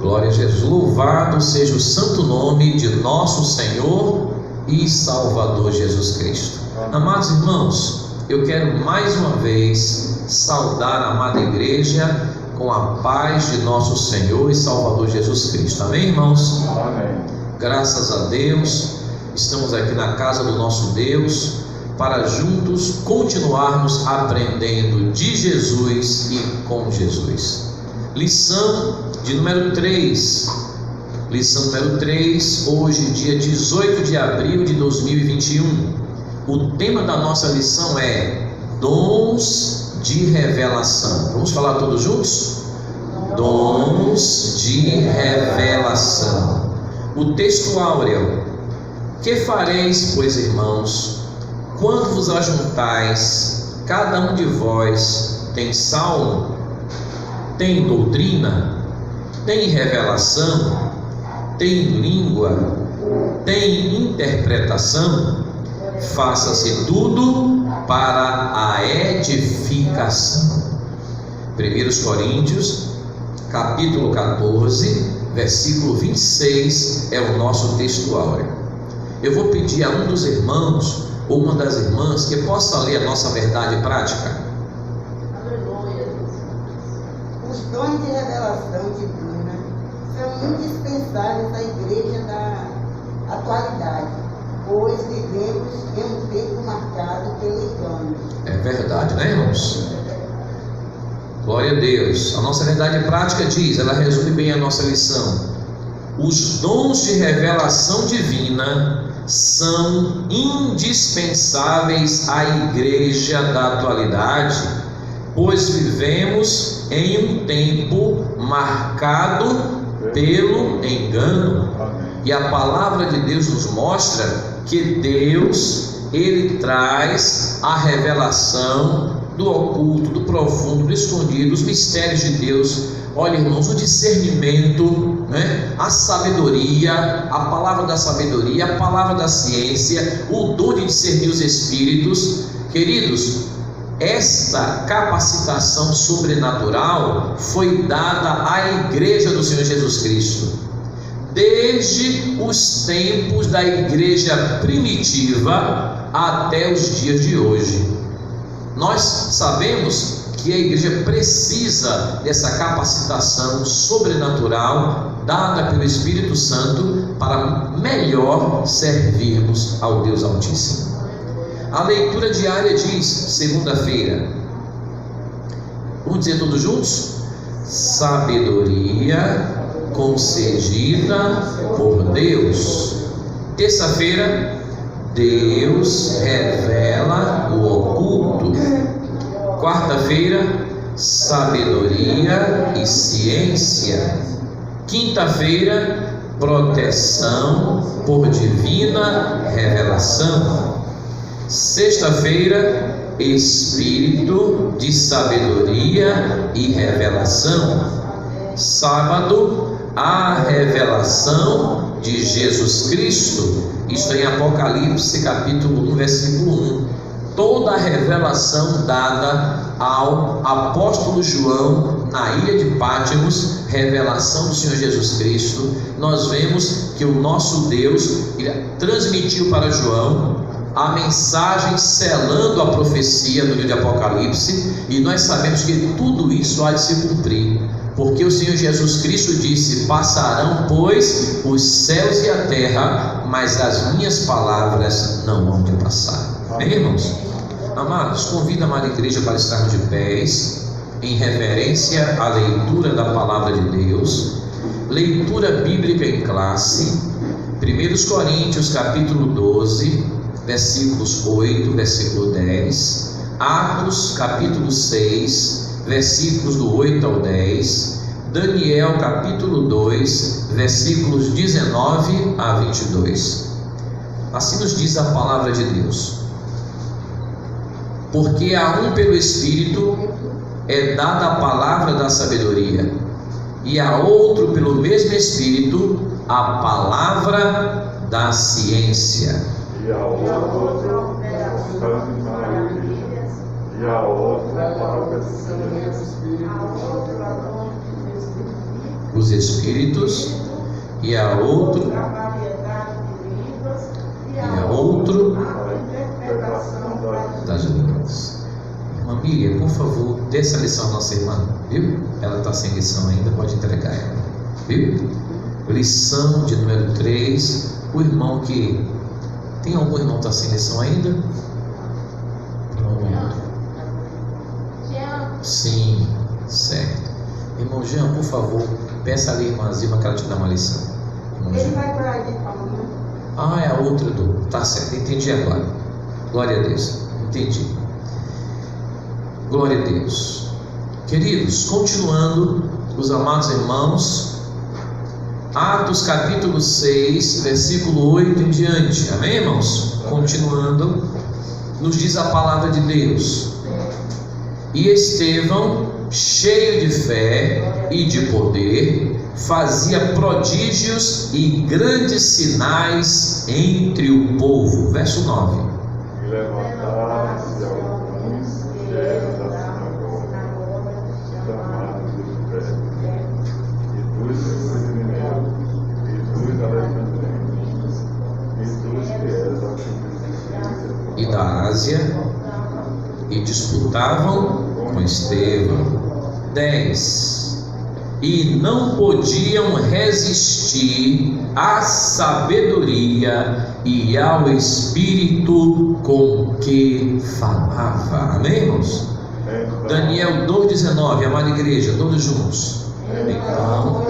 Glória a Jesus. Louvado seja o santo nome de nosso Senhor e Salvador Jesus Cristo. Amados irmãos, eu quero mais uma vez saudar a amada igreja com a paz de nosso Senhor e Salvador Jesus Cristo. Amém, irmãos? Amém. Graças a Deus, estamos aqui na casa do nosso Deus para juntos continuarmos aprendendo de Jesus e com Jesus. Lição de número 3. Lição número 3, hoje, dia 18 de abril de 2021. O tema da nossa lição é dons de revelação. Vamos falar todos juntos? Dons de revelação. O texto áureo: que fareis, pois, irmãos, quando vos ajuntais? Cada um de vós tem salmo, tem doutrina, tem revelação, tem língua, tem interpretação. Faça-se tudo para a edificação. 1 Coríntios, capítulo 14, versículo 26 é o nosso texto áureo. Eu vou pedir a um dos irmãos ou uma das irmãs que possa ler a nossa verdade prática. Aleluia. Os dons de revelação divina são indispensáveis à igreja da atualidade, pois vivemos em um tempo marcado pelo engano. É verdade, né, irmãos? Glória a Deus. A nossa verdade prática diz, ela resume bem a nossa lição: os dons de revelação divina são indispensáveis à igreja da atualidade, pois vivemos em um tempo marcado pelo engano. E a palavra de Deus nos mostra que Deus, Ele traz a revelação do oculto, do profundo, do escondido, os mistérios de Deus. Olha, irmãos, o discernimento, né? A sabedoria, a palavra da sabedoria, a palavra da ciência, o dom de discernir os espíritos. Queridos, esta capacitação sobrenatural foi dada à igreja do Senhor Jesus Cristo desde os tempos da igreja primitiva até os dias de hoje. Nós sabemos que a igreja precisa dessa capacitação sobrenatural dada pelo Espírito Santo para melhor servirmos ao Deus Altíssimo. A leitura diária diz, segunda-feira, vamos dizer todos juntos? Sabedoria concedida por Deus. Terça-feira, Deus revela o oculto. Quarta-feira, sabedoria e ciência. Quinta-feira, proteção por divina revelação. Sexta-feira, espírito de sabedoria e revelação. Sábado, a revelação de Jesus Cristo. Isto em Apocalipse capítulo 1, versículo 1. Toda a revelação dada ao apóstolo João na ilha de Patmos, revelação do Senhor Jesus Cristo. Nós vemos que o nosso Deus transmitiu para João a mensagem selando a profecia do livro de Apocalipse, e nós sabemos que tudo isso há de se cumprir, porque o Senhor Jesus Cristo disse: passarão, pois, os céus e a terra, mas as minhas palavras não hão de passar. Amém, irmãos? Amados, convido a amada igreja para estarmos de pés, em reverência à leitura da palavra de Deus. Leitura bíblica em classe. 1 Coríntios capítulo 12, versículos 8, versículo 10. Atos capítulo 6, versículos do 8 ao 10, Daniel capítulo 2, versículos 19 a 22. Assim nos diz a palavra de Deus: porque a um pelo Espírito é dada a palavra da sabedoria, e a outro pelo mesmo Espírito a palavra da ciência. E a outro e a outra para o Espírito. os espíritos, e a outro, a variedade de línguas, e a outro, a interpretação das línguas. Irmã Miriam, por favor, dê essa lição à nossa irmã, viu? Ela está sem lição ainda, pode entregar ela, viu? Lição de número 3. O irmão que... Tem algum irmão que está sem lição ainda? Não. Sim, certo. Irmão Jean, por favor, peça ali a irmã Zilma que ela te dá uma lição. Irmão Ele Jean. vai para ali, Paulo. Ah, é a outra do... Tá certo, entendi agora. Glória a Deus, entendi. Glória a Deus. Queridos, continuando, os amados irmãos, Atos capítulo 6, versículo 8 em diante. Amém, irmãos? Continuando, nos diz a palavra de Deus: e Estevão, cheio de fé e de poder, fazia prodígios e grandes sinais entre o povo. Verso 9. E levantaram-se alguns que eram da sinagoga, chamados dos Efésios, e dos Sirineus, e dos Alexandrinos, e dos que eram E da Ásia, e disputavam com Estevão. 10. E não podiam resistir à sabedoria e ao espírito com que falava. Amém, irmãos? Daniel 2,19, amada igreja, todos juntos. Então,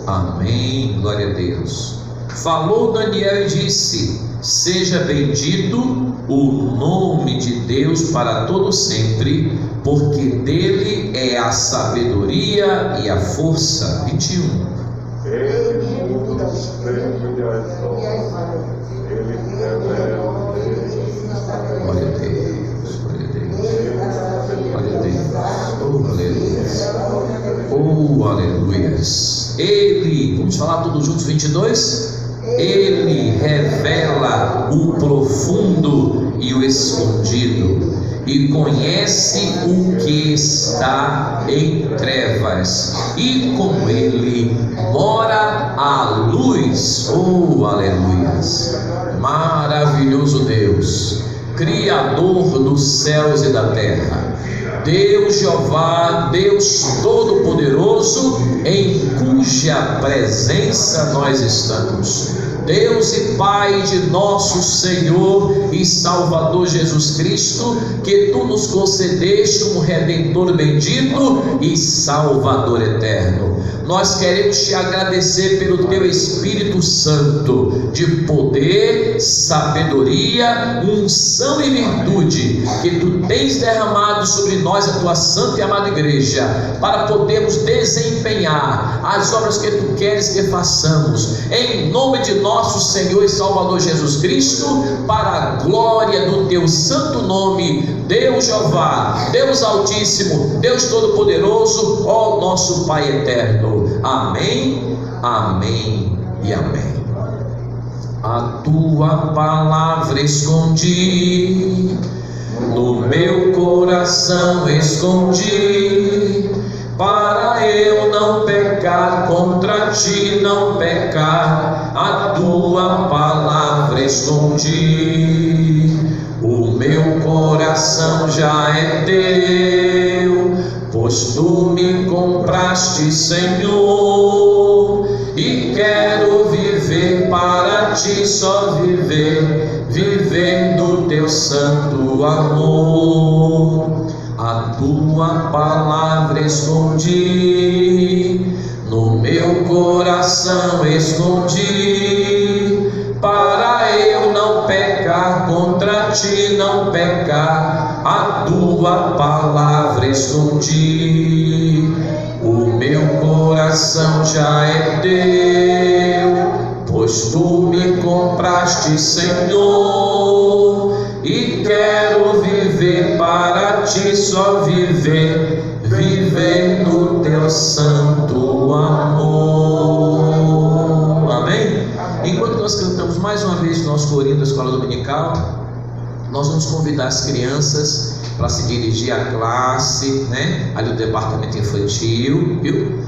amém, glória a Deus. Falou Daniel e disse: seja bendito o nome de Deus para todo sempre, porque dele é a sabedoria e a força. 21. Ele muda os prêmios e as honras, ele revela o Deus. Glória a Deus, glória a Deus, glória a Deus. Oh, aleluia. Oh, aleluia. Ele, vamos falar todos juntos, 22. Ele revela o profundo e o escondido, e conhece o que está em trevas, e com ele mora a luz. Oh, aleluias! Maravilhoso Deus, Criador dos céus e da terra, Deus Jeová, Deus Todo-Poderoso, em cuja presença nós estamos. Deus e Pai de nosso Senhor e Salvador Jesus Cristo, que Tu nos concedeste um Redentor bendito e Salvador eterno. Nós queremos Te agradecer pelo Teu Espírito Santo, de poder, sabedoria, unção e virtude, que Tu tens derramado sobre nós, a Tua santa e amada igreja, para podermos desempenhar as obras que Tu queres que façamos, em nome de nosso Senhor e Salvador Jesus Cristo, para a glória do Teu santo nome, Deus Jeová, Deus Altíssimo, Deus Todo-Poderoso, ó nosso Pai eterno. Amém, amém e amém. A Tua palavra escondi, no meu coração escondi, para eu não pecar contra Ti, não pecar. A Tua palavra escondi, o meu coração já é Teu, pois Tu me compraste, Senhor, e quero viver para Ti, só viver, viver do Teu santo amor. A Tua palavra escondi, no meu coração escondi, para eu não pecar contra Ti, não pecar. A Tua palavra escondi, o meu coração já é Teu, pois Tu me compraste, Senhor, e quero viver para Ti, só viver, viver no Teu santo amor. Amém? Enquanto nós cantamos mais uma vez o nosso corinho da escola dominical, Nós vamos convidar as crianças para se dirigir à classe, né? Ali do departamento infantil, viu?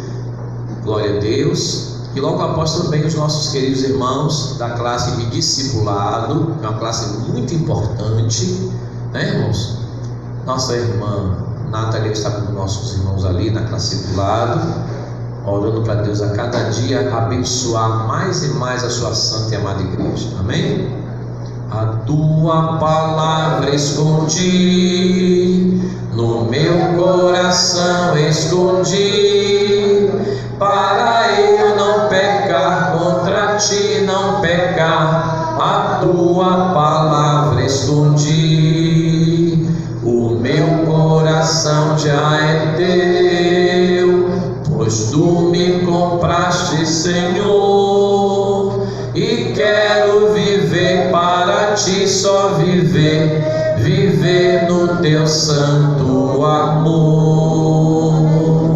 Glória a Deus. E logo após também os nossos queridos irmãos da classe de discipulado, que é uma classe muito importante, né, irmãos? Nossa irmã Nathalie está com nossos irmãos ali na classe discipulado, orando para Deus a cada dia abençoar mais e mais a sua santa e amada igreja. Amém? A tua palavra escondi, no meu coração escondi, para eu não pecar contra ti, não pecar. A tua palavra escondi, o meu coração já é teu, pois tu me compraste, Senhor, e quero viver para ti, só viver, viver no teu santo amor.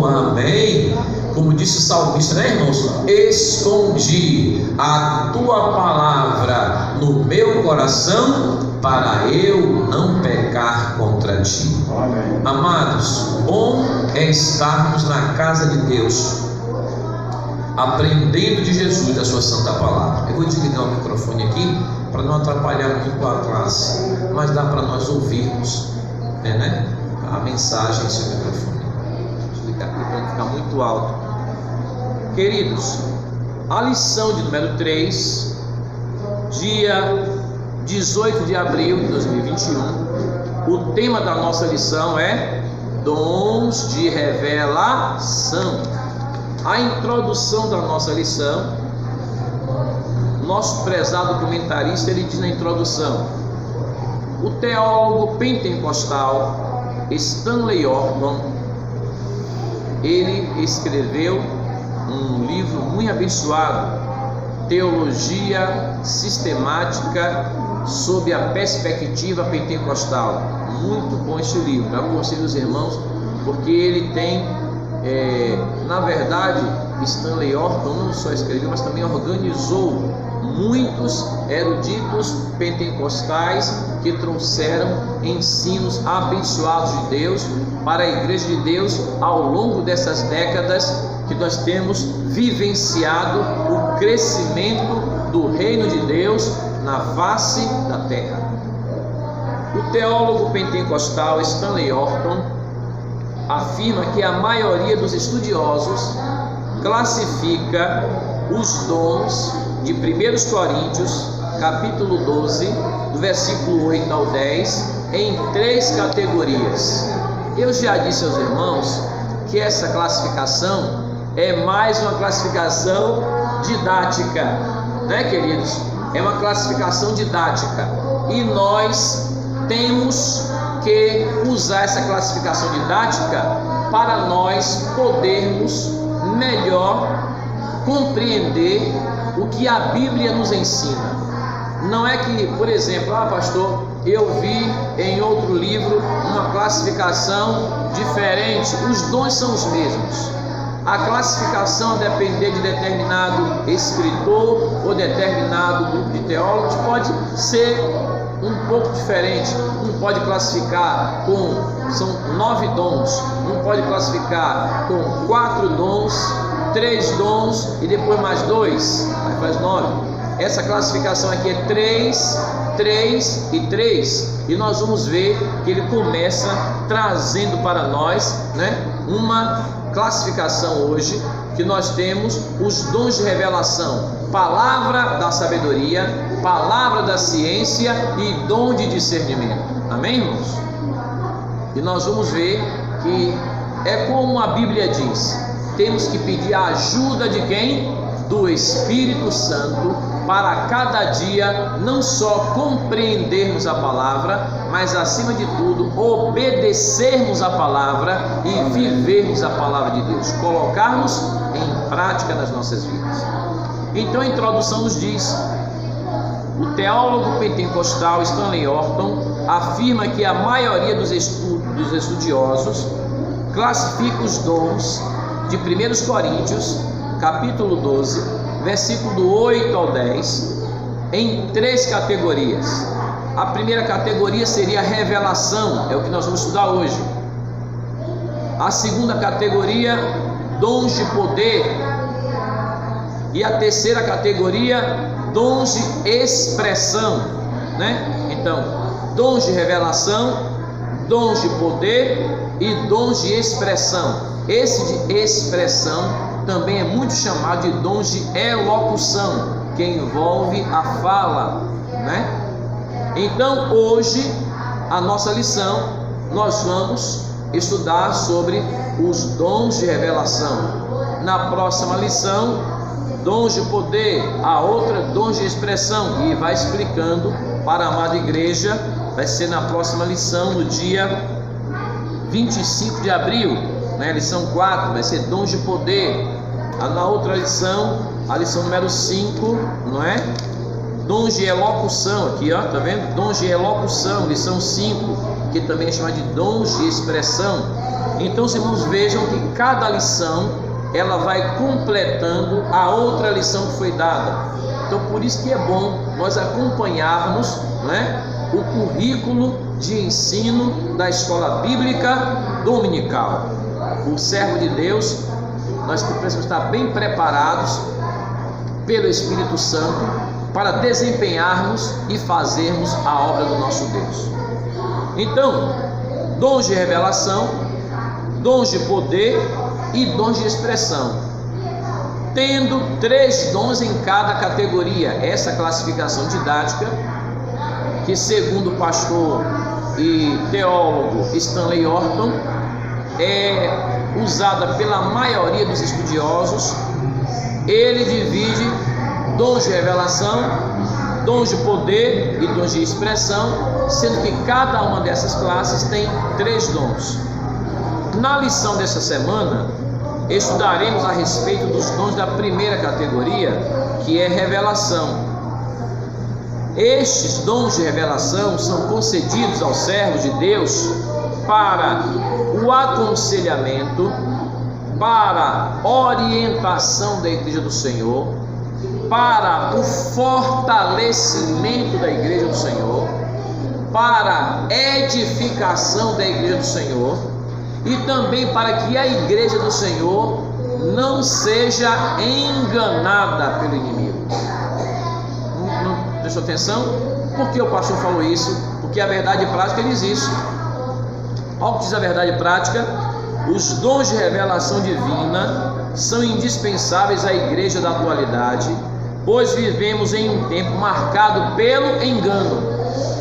Amém? Como disse o salmista, né, irmãos? Escondi a tua palavra no meu coração, para eu não pecar contra ti. Amém. Amados, bom é estarmos na casa de Deus, aprendendo de Jesus, da sua santa palavra. Eu vou desligar o microfone aqui para não atrapalhar muito a classe, mas dá para nós ouvirmos, né, a mensagem em seu microfone. Vou desligar aqui para não ficar muito alto. Queridos, a lição de número 3, dia 18 de abril de 2021, o tema da nossa lição é dons de revelação. A introdução da nossa lição, nosso prezado comentarista, ele diz na introdução: o teólogo pentecostal Stanley Orton, ele escreveu um livro muito abençoado, Teologia Sistemática sob a Perspectiva Pentecostal. Muito bom este livro, eu aconselho os irmãos, porque ele tem, na verdade, Stanley Orton não só escreveu, mas também organizou muitos eruditos pentecostais que trouxeram ensinos abençoados de Deus para a Igreja de Deus ao longo dessas décadas que nós temos vivenciado o crescimento do reino de Deus na face da terra. O teólogo pentecostal Stanley Orton afirma que a maioria dos estudiosos classifica os dons de 1 Coríntios, capítulo 12, do versículo 8 ao 10, em 3 categorias. Eu já disse aos irmãos que essa classificação é mais uma classificação didática, né, queridos? É uma classificação didática, e nós temos que usar essa classificação didática para nós podermos melhor compreender o que a Bíblia nos ensina. Não é que, por exemplo, pastor, eu vi em outro livro uma classificação diferente. Os dons são os mesmos. A classificação, a depender de determinado escritor ou determinado grupo de teólogos, pode ser um pouco diferente. Um pode classificar são 9 dons, um pode classificar com 4 dons, 3 dons e depois mais 2, aí faz 9. Essa classificação aqui é 3, 3 e 3, e nós vamos ver que ele começa trazendo para nós, né, uma classificação hoje, que nós temos os dons de revelação, palavra da sabedoria, palavra da ciência e dom de discernimento. Amém, irmãos? E nós vamos ver que é como a Bíblia diz: temos que pedir a ajuda de quem? Do Espírito Santo, para cada dia não só compreendermos a palavra, mas acima de tudo obedecermos a palavra e vivermos a palavra de Deus, colocarmos em prática nas nossas vidas. Então a introdução nos diz: o teólogo pentecostal Stanley Orton afirma que a maioria dos estudiosos classifica os dons de 1 Coríntios, capítulo 12, versículo do 8 ao 10, em 3 categorias. A primeira categoria seria revelação, é o que nós vamos estudar hoje. A segunda categoria, dons de poder. E a terceira categoria, dons de expressão, né? Então, dons de revelação, dons de poder e dons de expressão. Esse de expressão também é muito chamado de dons de elocução, que envolve a fala, né? Então, hoje, a nossa lição, nós vamos estudar sobre os dons de revelação. Na próxima lição, dons de poder, a outra, dons de expressão, e vai explicando para a amada igreja. Vai ser na próxima lição, no dia 25 de abril, né? Lição 4, vai ser dons de poder. Na outra lição, a lição número 5, não é? Dons de elocução, aqui ó, tá vendo? Dons de elocução, lição 5, que também é chamada de dons de expressão. Então os irmãos vejam que cada lição, ela vai completando a outra lição que foi dada. Então por isso que é bom nós acompanharmos, não é? O currículo de ensino da escola bíblica dominical. O servo de Deus, nós precisamos estar bem preparados pelo Espírito Santo para desempenharmos e fazermos a obra do nosso Deus. Então, dons de revelação, dons de poder e dons de expressão, tendo 3 dons em cada categoria. Essa classificação didática, que segundo o pastor e teólogo Stanley Orton, é usada pela maioria dos estudiosos. Ele divide dons de revelação, dons de poder e dons de expressão, sendo que cada uma dessas classes tem 3 dons. Na lição dessa semana, estudaremos a respeito dos dons da primeira categoria, que é revelação. Estes dons de revelação são concedidos aos servos de Deus para o aconselhamento, para orientação da igreja do Senhor, para o fortalecimento da igreja do Senhor, para edificação da igreja do Senhor e também para que a igreja do Senhor não seja enganada pelo inimigo. Não prestou atenção? Por que o pastor falou isso? Porque a verdade prática diz isso. Ao que diz a verdade prática, os dons de revelação divina são indispensáveis à igreja da atualidade, pois vivemos em um tempo marcado pelo engano.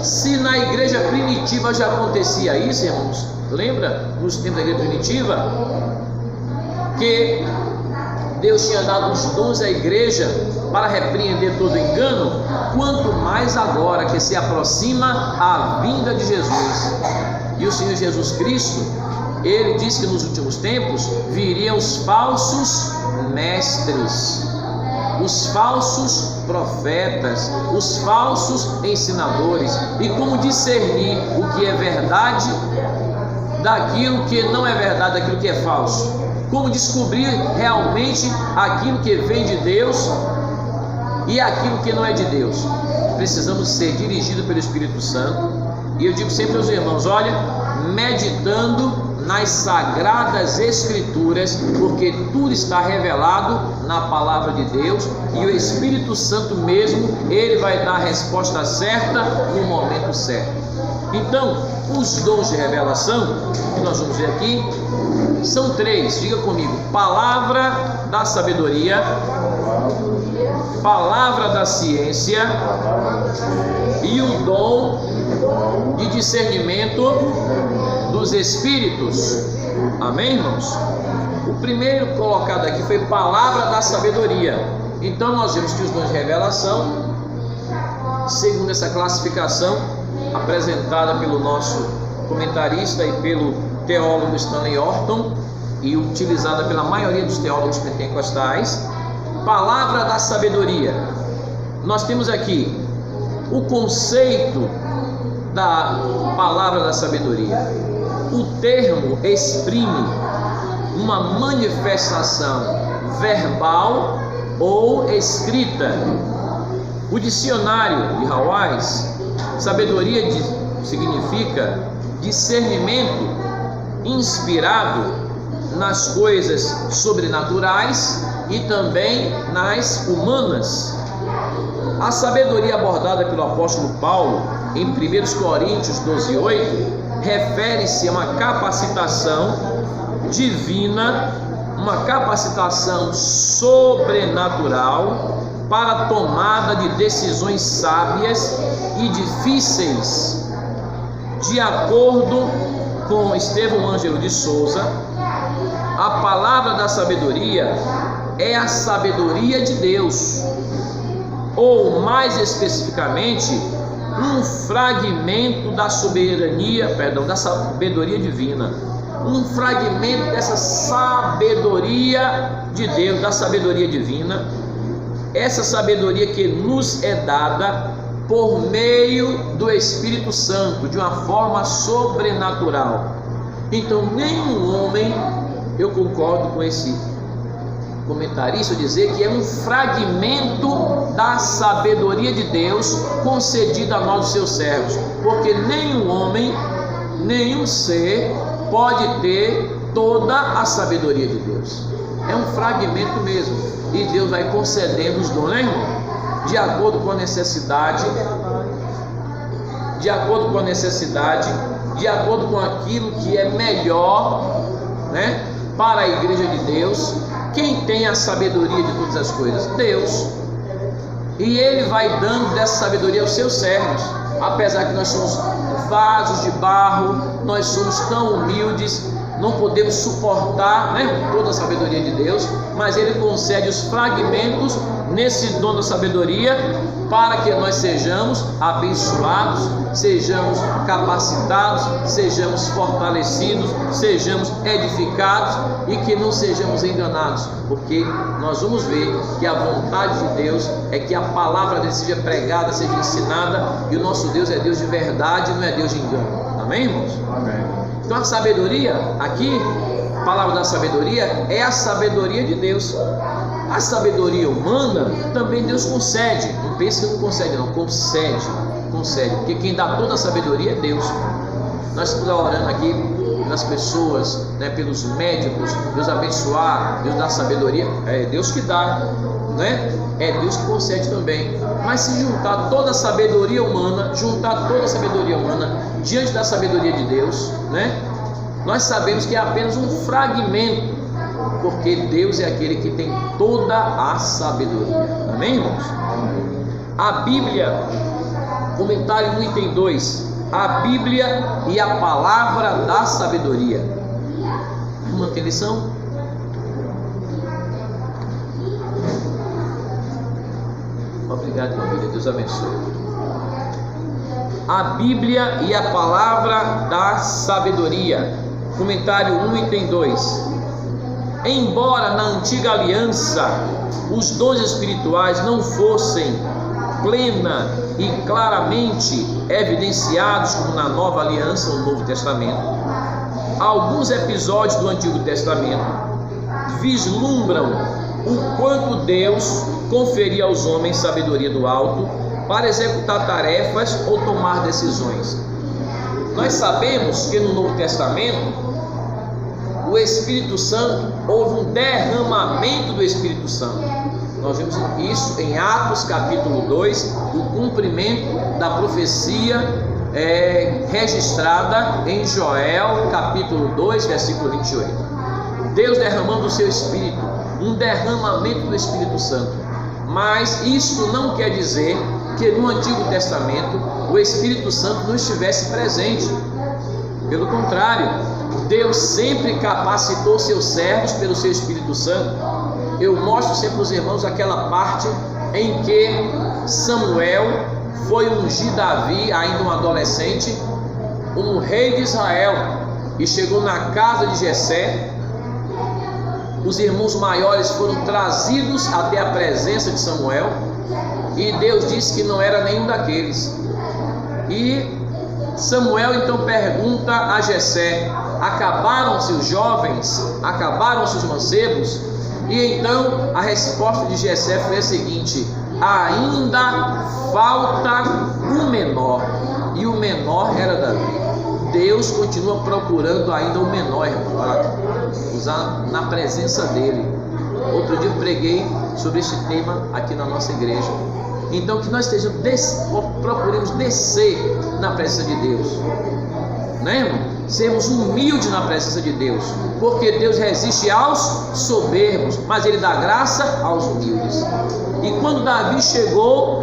Se na igreja primitiva já acontecia isso, irmãos, lembra nos tempos da igreja primitiva que Deus tinha dado os dons à igreja para repreender todo engano? Quanto mais agora que se aproxima a vinda de Jesus. E o Senhor Jesus Cristo, Ele disse que nos últimos tempos viriam os falsos mestres, os falsos profetas, os falsos ensinadores. E como discernir o que é verdade daquilo que não é verdade, daquilo que é falso? Como descobrir realmente aquilo que vem de Deus e aquilo que não é de Deus? Precisamos ser dirigidos pelo Espírito Santo. E eu digo sempre aos irmãos, olha, meditando nas Sagradas Escrituras, porque tudo está revelado na Palavra de Deus, e o Espírito Santo mesmo, ele vai dar a resposta certa no momento certo. Então, os dons de revelação, que nós vamos ver aqui, são 3, diga comigo: palavra da sabedoria, palavra da ciência e o dom de discernimento dos espíritos. Amém, irmãos? O primeiro colocado aqui foi palavra da sabedoria. Então nós vemos que os dons de revelação, segundo essa classificação apresentada pelo nosso comentarista e pelo teólogo Stanley Orton e utilizada pela maioria dos teólogos pentecostais, palavra da sabedoria. Nós temos aqui o conceito da palavra da sabedoria. O termo exprime uma manifestação verbal ou escrita. O dicionário de Hawais Sabedoria significa discernimento inspirado nas coisas sobrenaturais e também nas humanas. A sabedoria abordada pelo apóstolo Paulo em 1 Coríntios 12:8 refere-se a uma capacitação divina, uma capacitação sobrenatural para a tomada de decisões sábias e difíceis. De acordo com Estevão Ângelo de Souza, a palavra da sabedoria é a sabedoria de Deus, ou mais especificamente, um fragmento da da sabedoria divina, um fragmento dessa sabedoria de Deus, da sabedoria divina, essa sabedoria que nos é dada por meio do Espírito Santo, de uma forma sobrenatural. Então, nenhum homem, eu concordo com esse comentarista dizer que é um fragmento da sabedoria de Deus concedida a nós, os seus servos, porque nenhum homem, nenhum ser pode ter toda a sabedoria de Deus. É um fragmento mesmo, e Deus vai concedendo os dons, né, irmão? De acordo com a necessidade, de acordo com a necessidade, de acordo com aquilo que é melhor, né, para a igreja de Deus. Quem tem a sabedoria de todas as coisas? Deus. E Ele vai dando dessa sabedoria aos seus servos. Apesar que nós somos vasos de barro, nós somos tão humildes, não podemos suportar, né, toda a sabedoria de Deus, mas Ele concede os fragmentos nesse dom da sabedoria para que nós sejamos abençoados, sejamos capacitados, sejamos fortalecidos, sejamos edificados e que não sejamos enganados, porque nós vamos ver que a vontade de Deus é que a palavra dele seja pregada, seja ensinada, e o nosso Deus é Deus de verdade, não é Deus de engano. Amém, irmãos? Amém. Então a sabedoria aqui, a palavra da sabedoria é a sabedoria de Deus. A sabedoria humana também Deus concede. Não pense que não concede, não. Concede. Porque quem dá toda a sabedoria é Deus. Nós estamos orando aqui pelas pessoas, né, pelos médicos, Deus abençoar, Deus dá sabedoria. É Deus que dá, né? É Deus que concede também. Mas se juntar toda a sabedoria humana, diante da sabedoria de Deus, né, nós sabemos que é apenas um fragmento, porque Deus é aquele que tem toda a sabedoria. Amém, irmãos? A Bíblia, comentário 1, item 2, a Bíblia e a palavra da sabedoria. Vamos manter a lição? Obrigado, família. Deus abençoe. A Bíblia e a palavra da sabedoria. Comentário 1, item 2. Embora na antiga aliança os dons espirituais não fossem plena e claramente evidenciados como na nova aliança, o Novo Testamento, alguns episódios do Antigo Testamento vislumbram o quanto Deus conferia aos homens sabedoria do alto para executar tarefas ou tomar decisões. Nós sabemos que no Novo Testamento o Espírito Santo, houve um derramamento do Espírito Santo. Nós vimos isso em Atos capítulo 2, o cumprimento da profecia registrada em Joel capítulo 2, versículo 28. Deus derramando o seu Espírito, um derramamento do Espírito Santo. Mas isso não quer dizer que no Antigo Testamento o Espírito Santo não estivesse presente. Pelo contrário, Deus sempre capacitou seus servos pelo seu Espírito Santo. Eu mostro sempre aos irmãos aquela parte em que Samuel foi ungir Davi, ainda um adolescente, um rei de Israel, e chegou na casa de Jessé. Os irmãos maiores foram trazidos até a presença de Samuel, e Deus disse que não era nenhum daqueles. E Samuel então pergunta a Jessé: acabaram-se os jovens? Acabaram-se os mancebos? E então a resposta de Jessé foi a seguinte: ainda falta um menor, e o menor era Davi. Deus continua procurando ainda o menor, para usar na presença dele. Outro dia eu preguei sobre esse tema aqui na nossa igreja. Então que nós procuremos descer na presença de Deus, né, irmão? Sermos humildes na presença de Deus, porque Deus resiste aos soberbos, mas Ele dá graça aos humildes. E quando Davi chegou,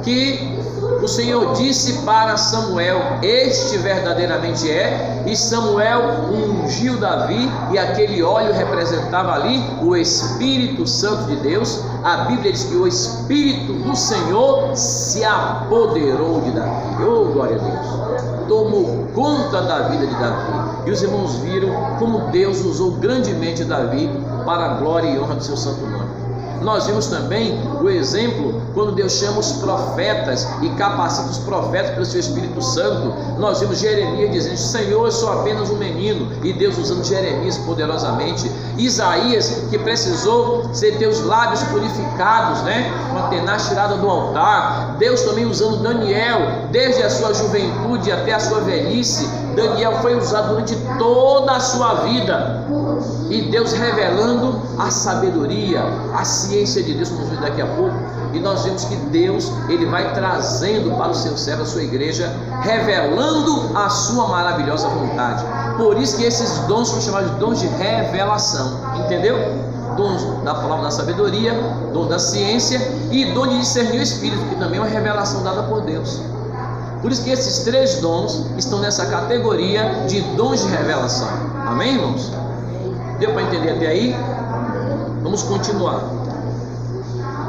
que o Senhor disse para Samuel: este verdadeiramente é. E Samuel ungiu Davi, e aquele óleo representava ali o Espírito Santo de Deus. A Bíblia diz que o Espírito do Senhor se apoderou de Davi. Oh, glória a Deus! Tomou conta da vida de Davi. E os irmãos viram como Deus usou grandemente Davi para a glória e honra do seu santo nome. Nós vimos também o exemplo quando Deus chama os profetas e capacita os profetas pelo seu Espírito Santo. Nós vimos Jeremias dizendo: Senhor, eu sou apenas um menino, e Deus usando Jeremias poderosamente. Isaías, que precisou ter os lábios purificados, né, com a tenaz tirada do altar. Deus também usando Daniel, desde a sua juventude até a sua velhice. Daniel foi usado durante toda a sua vida, e Deus revelando a sabedoria, a ciência de Deus, como vamos ver daqui a pouco. E nós vemos que Deus, Ele vai trazendo para o seu servo, a sua igreja, revelando a sua maravilhosa vontade. Por isso que esses dons são chamados de dons de revelação, entendeu? Dons da palavra da sabedoria, dom da ciência e dom de discernir o Espírito, que também é uma revelação dada por Deus. Por isso que esses três dons estão nessa categoria de dons de revelação. Amém, irmãos? Deu para entender até aí? Vamos continuar.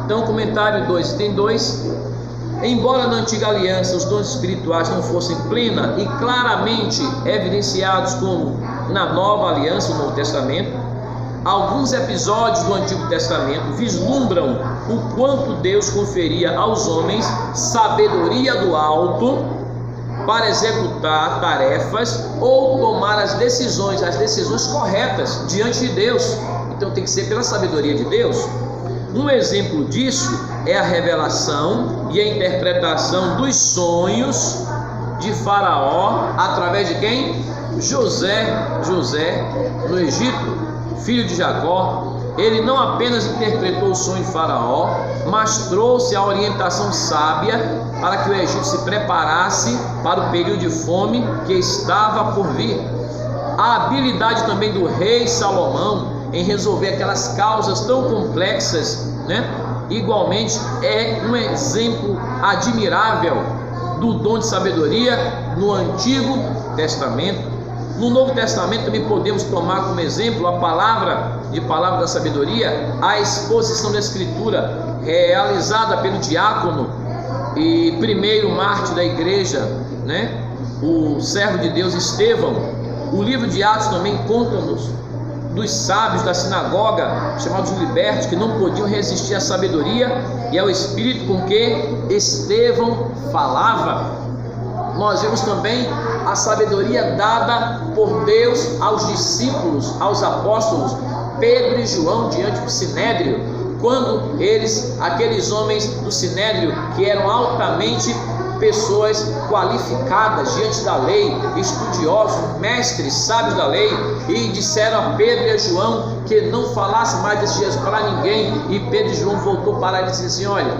Então, comentário 2, tem 2. Embora na antiga aliança os dons espirituais não fossem plena e claramente evidenciados como na nova aliança, no Novo Testamento, alguns episódios do Antigo Testamento vislumbram o quanto Deus conferia aos homens sabedoria do alto para executar tarefas ou tomar as decisões corretas diante de Deus. Então tem que ser pela sabedoria de Deus. Um exemplo disso é a revelação e a interpretação dos sonhos de Faraó através de quem? José no Egito, filho de Jacó. Ele não apenas interpretou o sonho de Faraó, mas trouxe a orientação sábia para que o Egito se preparasse para o período de fome que estava por vir. A habilidade também do rei Salomão em resolver aquelas causas tão complexas, né? Igualmente é um exemplo admirável do dom de sabedoria no Antigo Testamento. No Novo Testamento também podemos tomar como exemplo a palavra da sabedoria, a exposição da Escritura realizada pelo diácono e primeiro mártir da igreja, né? O servo de Deus Estevão. O livro de Atos também conta-nos dos sábios da sinagoga, chamados libertos, que não podiam resistir à sabedoria e ao espírito com que Estevão falava. Nós vemos também a sabedoria dada por Deus aos discípulos, aos apóstolos, Pedro e João, diante do Sinédrio, quando aqueles homens do Sinédrio, que eram altamente pessoas qualificadas diante da lei, estudiosos, mestres, sábios da lei, e disseram a Pedro e a João que não falasse mais desse Jesus para ninguém. E Pedro e João voltou para ele e disse assim: olha,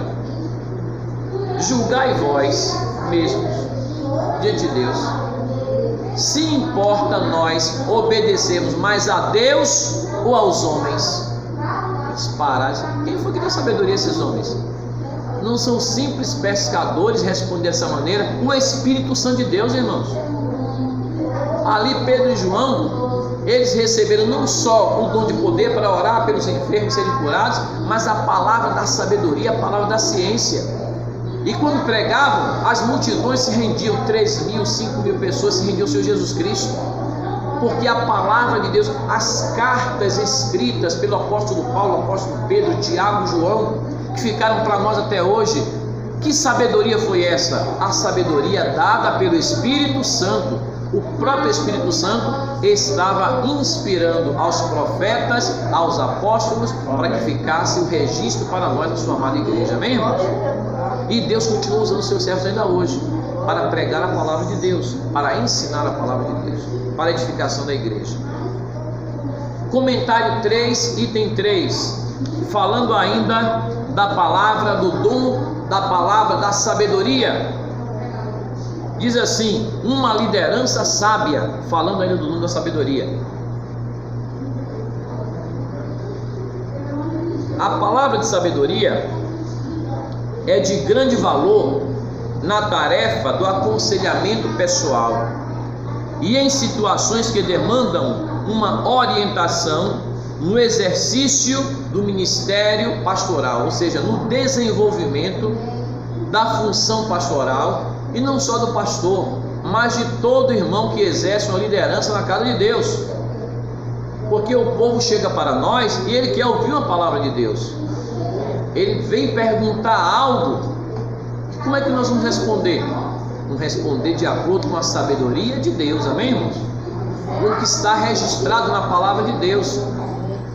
julgai vós mesmos diante de Deus, se importa nós obedecermos mais a Deus ou aos homens? Eles pararam. Quem foi que deu sabedoria a esses homens? Não são simples pescadores, responder dessa maneira. O Espírito Santo de Deus, irmãos. Ali Pedro e João, eles receberam não só o dom de poder para orar pelos enfermos serem curados, mas a palavra da sabedoria, a palavra da ciência. E quando pregavam, as multidões se rendiam, 3.000, 5.000 pessoas se rendiam ao Senhor Jesus Cristo, porque a palavra de Deus, as cartas escritas pelo apóstolo Paulo, apóstolo Pedro, Tiago, João, que ficaram para nós até hoje, Que sabedoria foi essa? A sabedoria dada pelo Espírito Santo. O próprio Espírito Santo estava inspirando aos profetas, aos apóstolos, para que ficasse o registro para nós na sua amada igreja. Amém, irmãos? E Deus continua usando os seus servos ainda hoje para pregar a palavra de Deus, para ensinar a palavra de Deus, para a edificação da igreja. Comentário 3, item 3, falando ainda da palavra, do dom da palavra, da sabedoria. Diz assim: uma liderança sábia, falando ainda do dom da sabedoria. A palavra de sabedoria é de grande valor na tarefa do aconselhamento pessoal e em situações que demandam uma orientação no exercício do ministério pastoral, ou seja, no desenvolvimento da função pastoral, e não só do pastor, mas de todo irmão que exerce uma liderança na casa de Deus. Porque o povo chega para nós e ele quer ouvir uma palavra de Deus. Ele vem perguntar algo. Como é que nós vamos responder? Vamos responder de acordo com a sabedoria de Deus, amém, irmãos? O que está registrado na palavra de Deus.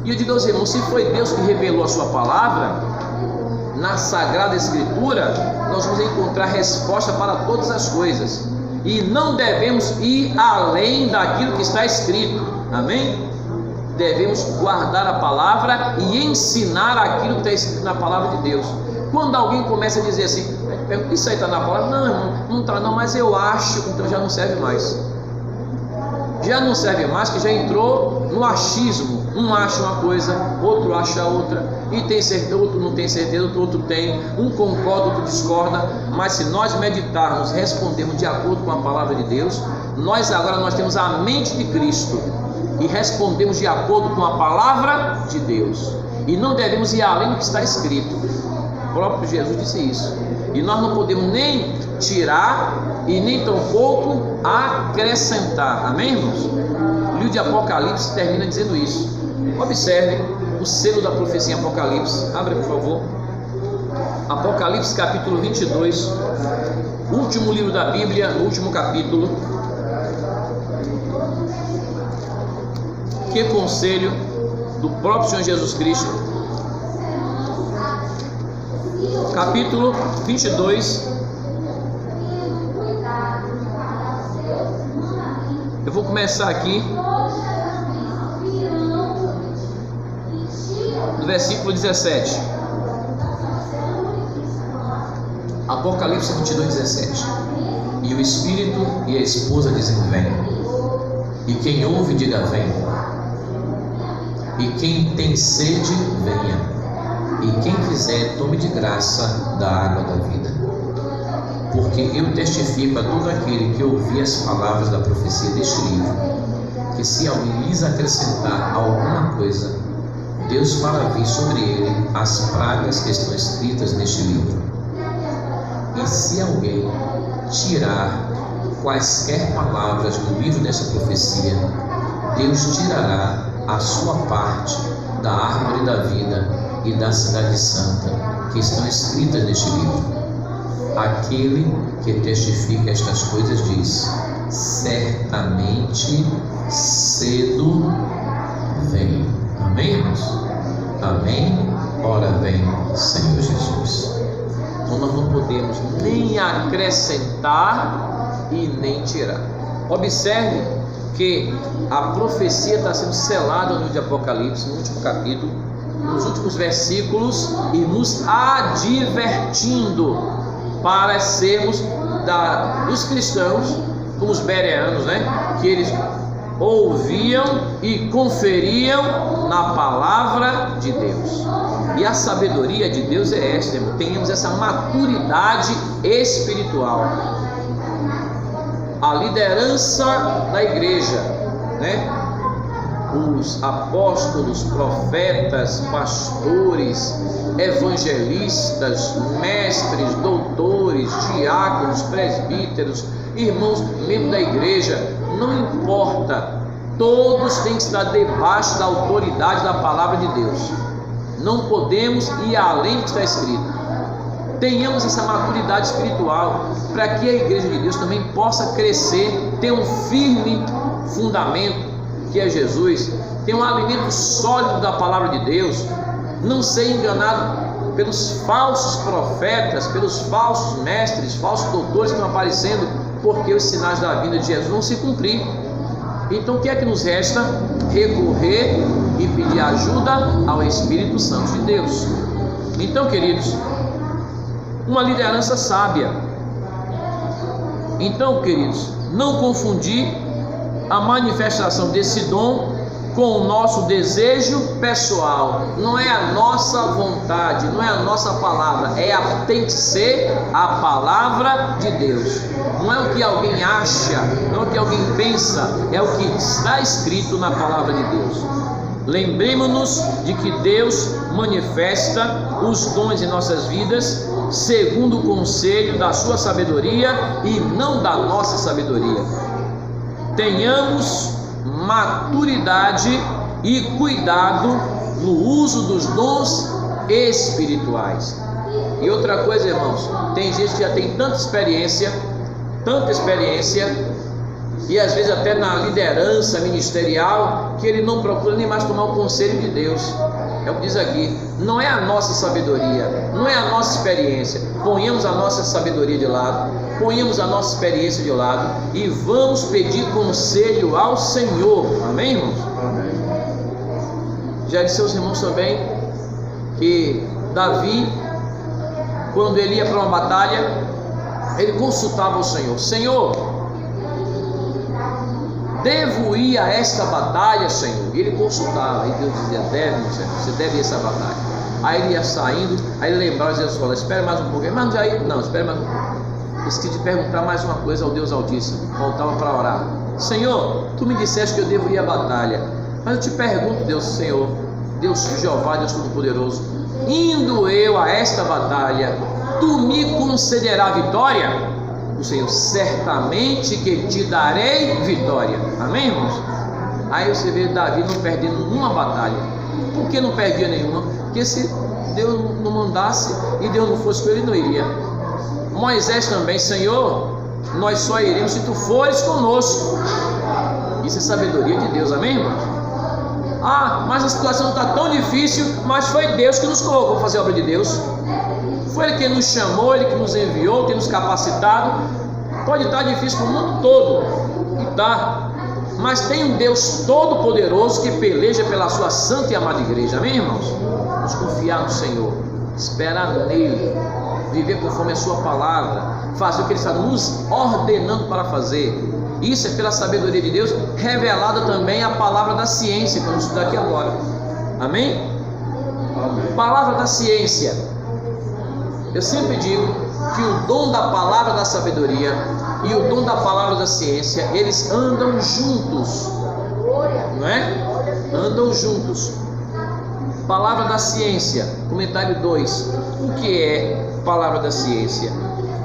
E eu digo aos irmãos, se foi Deus que revelou a sua palavra, na Sagrada Escritura, nós vamos encontrar resposta para todas as coisas. E não devemos ir além daquilo que está escrito, amém? Devemos guardar a palavra e ensinar aquilo que está escrito na palavra de Deus. Quando alguém começa a dizer assim, isso aí está na palavra? Não, irmão, não está não, mas eu acho, então já não serve mais. Já não serve mais, que já entrou no achismo. Um acha uma coisa, outro acha outra, e tem certeza, outro não tem certeza, outro tem, um concorda, outro discorda. Mas se nós meditarmos, respondermos de acordo com a palavra de Deus, nós temos a mente de Cristo e respondemos de acordo com a palavra de Deus, e não devemos ir além do que está escrito. O próprio Jesus disse isso, e nós não podemos nem tirar e nem tampouco acrescentar, amém, irmãos? O livro de Apocalipse termina dizendo isso. Observe o selo da profecia em Apocalipse. Abre, por favor. Apocalipse capítulo 22, último livro da Bíblia, último capítulo. Que conselho do próprio Senhor Jesus Cristo. Capítulo 22. Eu vou começar aqui do versículo 17. Apocalipse 22, 17. E o Espírito e a esposa dizem: vem. E quem ouve, diga: vem. E quem tem sede, venha. E quem quiser, tome de graça da água da vida. Porque eu testifico a todo aquele que ouvir as palavras da profecia deste livro, que se alguém lhes acrescentar alguma coisa, Deus fará vir sobre ele as pragas que estão escritas neste livro. E se alguém tirar quaisquer palavras do livro dessa profecia, Deus tirará a sua parte da árvore da vida e da cidade santa que estão escritas neste livro. Aquele que testifica estas coisas diz: certamente cedo vem. Amém, irmãos? Amém? Ora vem, Senhor Jesus. Então nós não podemos nem acrescentar e nem tirar. Observe que a profecia está sendo selada no livro de Apocalipse, no último capítulo, nos últimos versículos, e nos advertindo para sermos dos cristãos, como os bereanos, né? Que eles ouviam e conferiam na palavra de Deus. E a sabedoria de Deus é esta, irmão. Tenhamos essa maturidade espiritual. A liderança da igreja, né? Os apóstolos, profetas, pastores, evangelistas, mestres, doutores, diáconos, presbíteros, irmãos, membros da igreja, não importa, todos têm que estar debaixo da autoridade da palavra de Deus. Não podemos ir além do que está escrito. tenhamos essa maturidade espiritual, para que a igreja de Deus também possa crescer, ter um firme fundamento, que é Jesus, ter um alimento sólido da palavra de Deus, não ser enganado pelos falsos profetas, pelos falsos mestres, falsos doutores que estão aparecendo, porque os sinais da vinda de Jesus vão se cumprir. Então o que é que nos resta? Recorrer e pedir ajuda ao Espírito Santo de Deus. Então, queridos, uma liderança sábia. Então, queridos, não confundir a manifestação desse dom com o nosso desejo pessoal. Não é a nossa vontade, não é a nossa palavra, tem que ser a palavra de Deus. Não é o que alguém acha, não é o que alguém pensa, é o que está escrito na palavra de Deus. Lembremos-nos de que Deus manifesta os dons em nossas vidas segundo o conselho da sua sabedoria e não da nossa sabedoria. Tenhamos maturidade e cuidado no uso dos dons espirituais. E outra coisa, irmãos, tem gente que já tem tanta experiência, e às vezes até na liderança ministerial, que ele não procura nem mais tomar o conselho de Deus. É o que diz aqui, não é a nossa sabedoria, não é a nossa experiência. Ponhamos a nossa sabedoria de lado, ponhamos a nossa experiência de lado e vamos pedir conselho ao Senhor. Amém, irmãos? Amém. Já disse aos irmãos também que Davi, quando ele ia para uma batalha, ele consultava o Senhor: Senhor, devo ir a esta batalha, Senhor? E ele consultava, e Deus dizia: deve, Senhor, você deve ir a essa batalha. Aí ele ia saindo, aí ele lembrava, e dizia: espera mais um pouquinho. Mas aí, não, espera mais um pouquinho. Esqueci de perguntar mais uma coisa ao Deus Altíssimo. Voltava para orar: Senhor, tu me disseste que eu devo ir à batalha, mas eu te pergunto, Deus, Senhor, Deus Jeová, Deus Todo-Poderoso, indo eu a esta batalha, tu me concederás vitória? O Senhor: certamente que te darei vitória. Amém, irmãos? Aí você vê Davi não perdendo uma batalha. Por que não perdia nenhuma? Porque se Deus não mandasse e Deus não fosse com ele, não iria. Moisés também: Senhor, nós só iremos se tu fores conosco. Isso é sabedoria de Deus. Amém, irmãos? Ah, mas a situação está tão difícil, mas foi Deus que nos colocou para fazer a obra de Deus. Foi Ele que nos chamou, Ele que nos enviou, tem nos capacitado. Pode estar difícil para o mundo todo, e tá, mas tem um Deus todo-poderoso que peleja pela sua santa e amada igreja. Amém, irmãos? Vamos confiar no Senhor, esperar nele, viver conforme a sua palavra, fazer o que Ele está nos ordenando para fazer. Isso é pela sabedoria de Deus, revelada também a palavra da ciência, que vamos estudar aqui agora. Amém? Amém. Palavra da ciência. Eu sempre digo que o dom da palavra da sabedoria e o dom da palavra da ciência, eles andam juntos, não é? Andam juntos. Palavra da ciência, comentário 2. O que é palavra da ciência?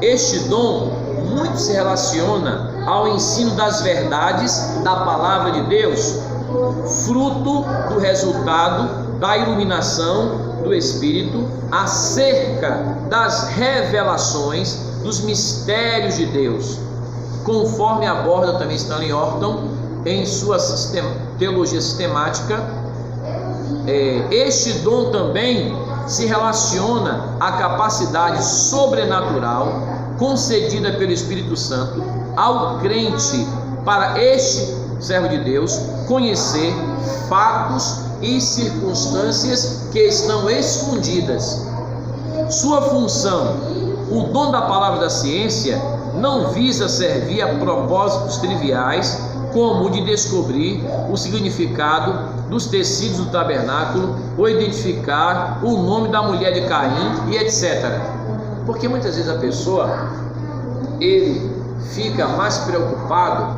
Este dom muito se relaciona ao ensino das verdades da palavra de Deus, fruto do resultado da iluminação do Espírito acerca das revelações dos mistérios de Deus, conforme aborda também Stanley Orton em sua teologia sistemática. Este dom também se relaciona à capacidade sobrenatural concedida pelo Espírito Santo ao crente para este servo de Deus conhecer fatos e circunstâncias que estão escondidas. Sua função, o dom da palavra da ciência, não visa servir a propósitos triviais, como o de descobrir o significado dos tecidos do tabernáculo ou identificar o nome da mulher de Caim e etc. Porque muitas vezes a pessoa, ele fica mais preocupado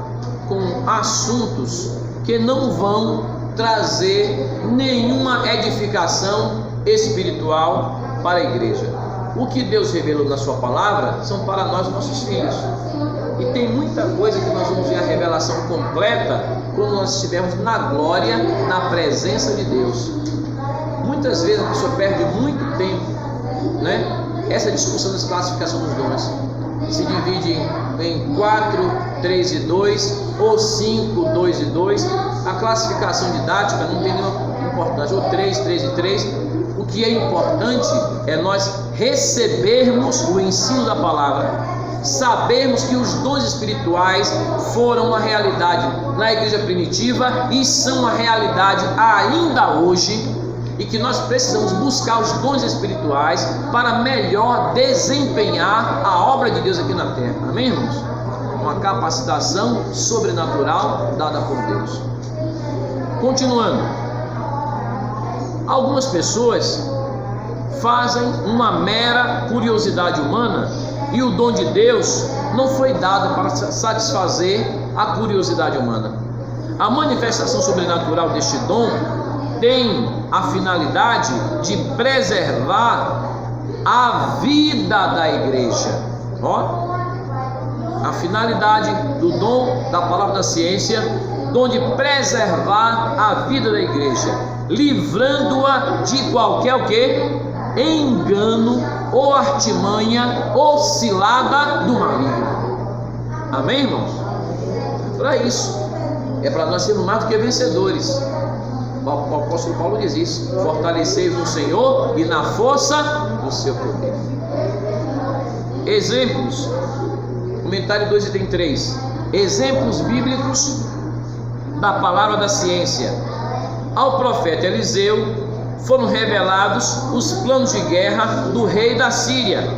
com assuntos que não vão trazer nenhuma edificação espiritual para a igreja. O que Deus revelou na sua palavra são para nós, nossos filhos. E tem muita coisa que nós vamos ver a revelação completa quando nós estivermos na glória, na presença de Deus. Muitas vezes a pessoa perde muito tempo, né, essa discussão das classificações dos dons se divide em 4, 3 e 2, ou 5, 2 e 2. A classificação didática não tem nenhuma importância, ou 3, 3 e 3. O que é importante é nós recebermos o ensino da palavra, sabermos que os dons espirituais foram uma realidade na igreja primitiva e são uma realidade ainda hoje, e que nós precisamos buscar os dons espirituais para melhor desempenhar a obra de Deus aqui na terra. Amém, irmãos? Uma capacitação sobrenatural dada por Deus. Continuando, algumas pessoas fazem uma mera curiosidade humana, e o dom de Deus não foi dado para satisfazer a curiosidade humana. A manifestação sobrenatural deste dom tem a finalidade de preservar a vida da igreja. Ó, a finalidade do dom da palavra da ciência, dom de preservar a vida da igreja, livrando-a de qualquer o quê? Engano ou artimanha ou cilada do maligno. Amém, irmãos? Para isso, é para nós sermos mais do que vencedores. O apóstolo Paulo diz isso: fortalecei-vos no Senhor e na força do seu poder. Exemplos, comentário 2 item 3. Exemplos bíblicos da palavra da ciência. Ao profeta Eliseu foram revelados os planos de guerra do rei da Síria.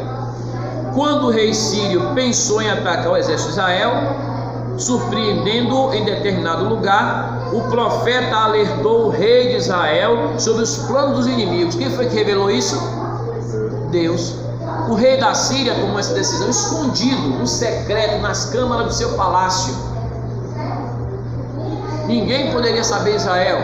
Quando o rei sírio pensou em atacar o exército de Israel, surpreendendo-o em determinado lugar, o profeta alertou o rei de Israel sobre os planos dos inimigos. Quem foi que revelou isso? Deus. O rei da Síria tomou essa decisão escondido, no secreto, nas câmaras do seu palácio. Ninguém poderia saber Israel.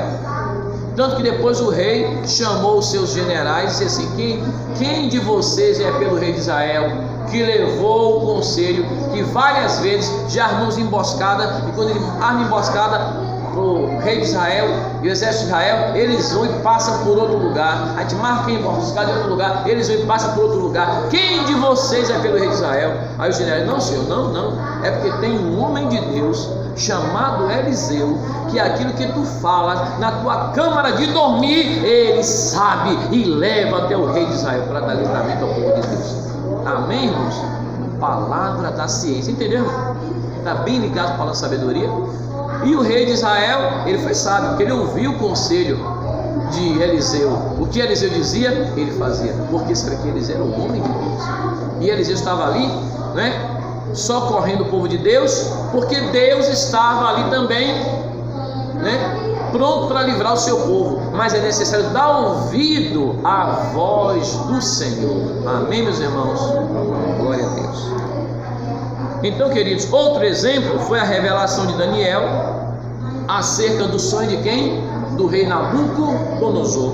Tanto que depois o rei chamou os seus generais e disse assim: quem de vocês é pelo rei de Israel, que levou o conselho, que várias vezes já armou emboscada, e quando ele arma emboscada o rei de Israel e o exército de Israel, eles vão e passam por outro lugar. A gente marca em emboscada em outro lugar, eles vão e passam por outro lugar. Quem de vocês é pelo rei de Israel? Aí o general: não, senhor, não, é porque tem um homem de Deus chamado Eliseu, que aquilo que tu falas na tua câmara de dormir, ele sabe e leva até o rei de Israel para dar livramento ao povo de Deus. Amém, irmãos? Palavra da ciência, entendeu? Está bem ligado com a palavra da sabedoria. E o rei de Israel, ele foi sábio, porque ele ouviu o conselho de Eliseu. O que Eliseu dizia, ele fazia. Porque será que Eliseu era o homem de Deus? E Eliseu estava ali, né, socorrendo o povo de Deus, porque Deus estava ali também, né, pronto para livrar o seu povo. Mas é necessário dar ouvido à voz do Senhor. Amém, meus irmãos? Glória a Deus. Então, queridos, outro exemplo foi a revelação de Daniel acerca do sonho de quem? Do rei Nabucodonosor.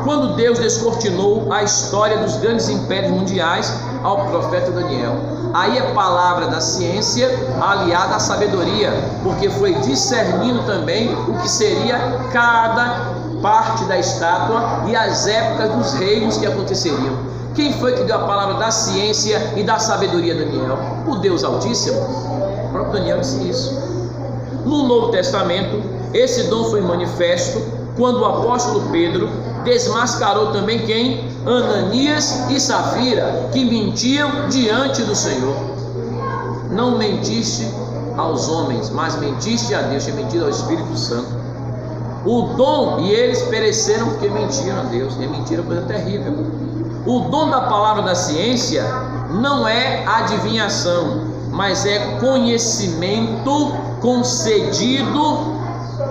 Quando Deus descortinou a história dos grandes impérios mundiais ao profeta Daniel. Aí é palavra da ciência aliada à sabedoria, porque foi discernindo também o que seria cada parte da estátua e as épocas dos reinos que aconteceriam. Quem foi que deu a palavra da ciência e da sabedoria a Daniel? O Deus Altíssimo. O próprio Daniel disse isso. No Novo Testamento, esse dom foi manifesto quando o apóstolo Pedro desmascarou também quem? Ananias e Safira, que mentiam diante do Senhor. Não mentiste aos homens, mas mentiste a Deus, tinha mentido ao Espírito Santo. O dom, e eles pereceram porque mentiram a Deus, e a mentira é coisa terrível. O dom da palavra da ciência não é adivinhação, mas é conhecimento concedido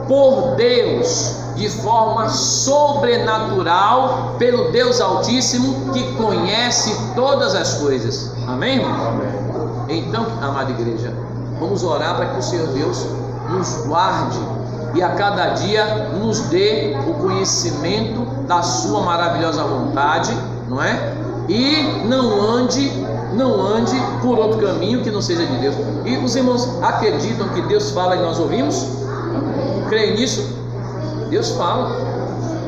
por Deus de forma sobrenatural pelo Deus Altíssimo, que conhece todas as coisas. Amém, irmão? Então, amada igreja, vamos orar para que o Senhor Deus nos guarde e a cada dia nos dê o conhecimento da sua maravilhosa vontade, não é? E não ande por outro caminho que não seja de Deus. E os irmãos acreditam que Deus fala e nós ouvimos? Creem nisso? Deus fala.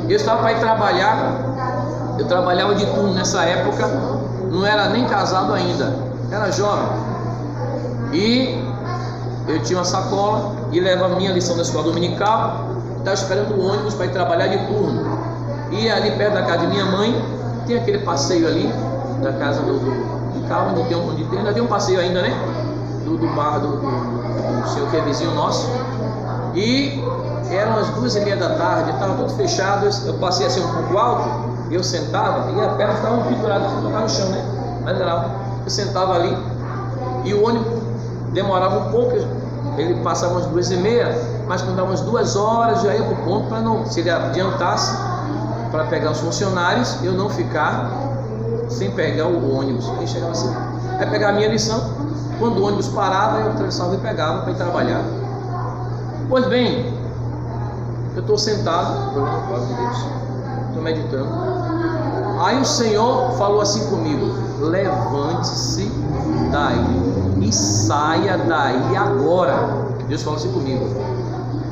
Eu estava para ir trabalhar, eu trabalhava de turno nessa época não era nem casado ainda, era jovem. E eu tinha uma sacola e levava a minha lição da escola dominical, estava esperando o ônibus para ir trabalhar de turno. E ali perto da casa de minha mãe, tem aquele passeio ali, da casa do carro, não tem onde tem, ainda tem um passeio ainda, né? Do bar do senhor que é vizinho nosso. E eram as 2h30 da tarde, estava tudo fechado, eu passei assim um pouco alto, eu sentava e as pernas estavam penduradas, no chão, né? Mas era, eu sentava ali e o ônibus demorava um pouco, ele passava umas 2h30, mas quando dava umas 2 horas já ia para o ponto para não, se ele adiantasse para pegar os funcionários, eu não ficar sem pegar o ônibus. Aí chegava assim, aí pegava a minha lição, quando o ônibus parava, eu atravessava e pegava para ir trabalhar. Pois bem, eu estou sentado, olhando a palavra de Deus, estou meditando. Aí o Senhor falou assim comigo: levante-se daí e saia daí agora. Deus falou assim comigo.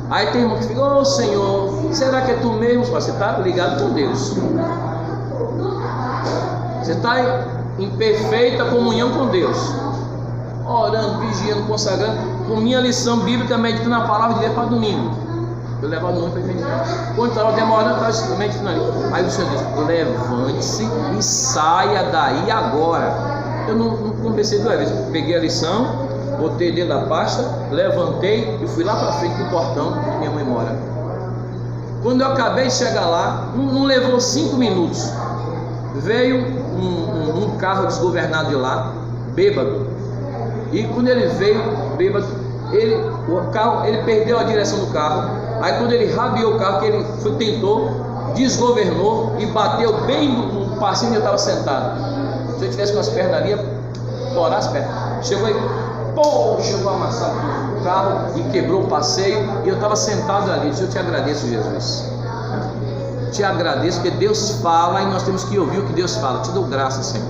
Aí tem irmão que fica: ô Senhor, será que é tu mesmo? Você está ligado com Deus, você está em perfeita comunhão com Deus, orando, vigiando, consagrando, com minha lição bíblica, meditando a palavra de Deus para domingo. Eu levava muito para meditar. Quando estava demorando, eu estava meditando ali. Aí o Senhor disse: levante-se e saia daí agora. Eu não pensei 2 vezes. Peguei a lição, botei dentro da pasta, levantei e fui lá para frente do portão onde minha mãe mora. Quando eu acabei de chegar lá, não levou 5 minutos. Veio um carro desgovernado de lá, bêbado. E quando ele veio bêbado, ele perdeu a direção do carro. Aí quando ele rabiou o carro, que ele tentou, desgovernou e bateu bem no passinho onde eu estava sentado. Se eu tivesse com as pernas ali, ia torar as pernas. Chegou aí, chegou a amassar o carro e quebrou o passeio. E eu estava sentado ali. Eu te agradeço, Jesus. Te agradeço, porque Deus fala e nós temos que ouvir o que Deus fala. Te dou graça, Senhor.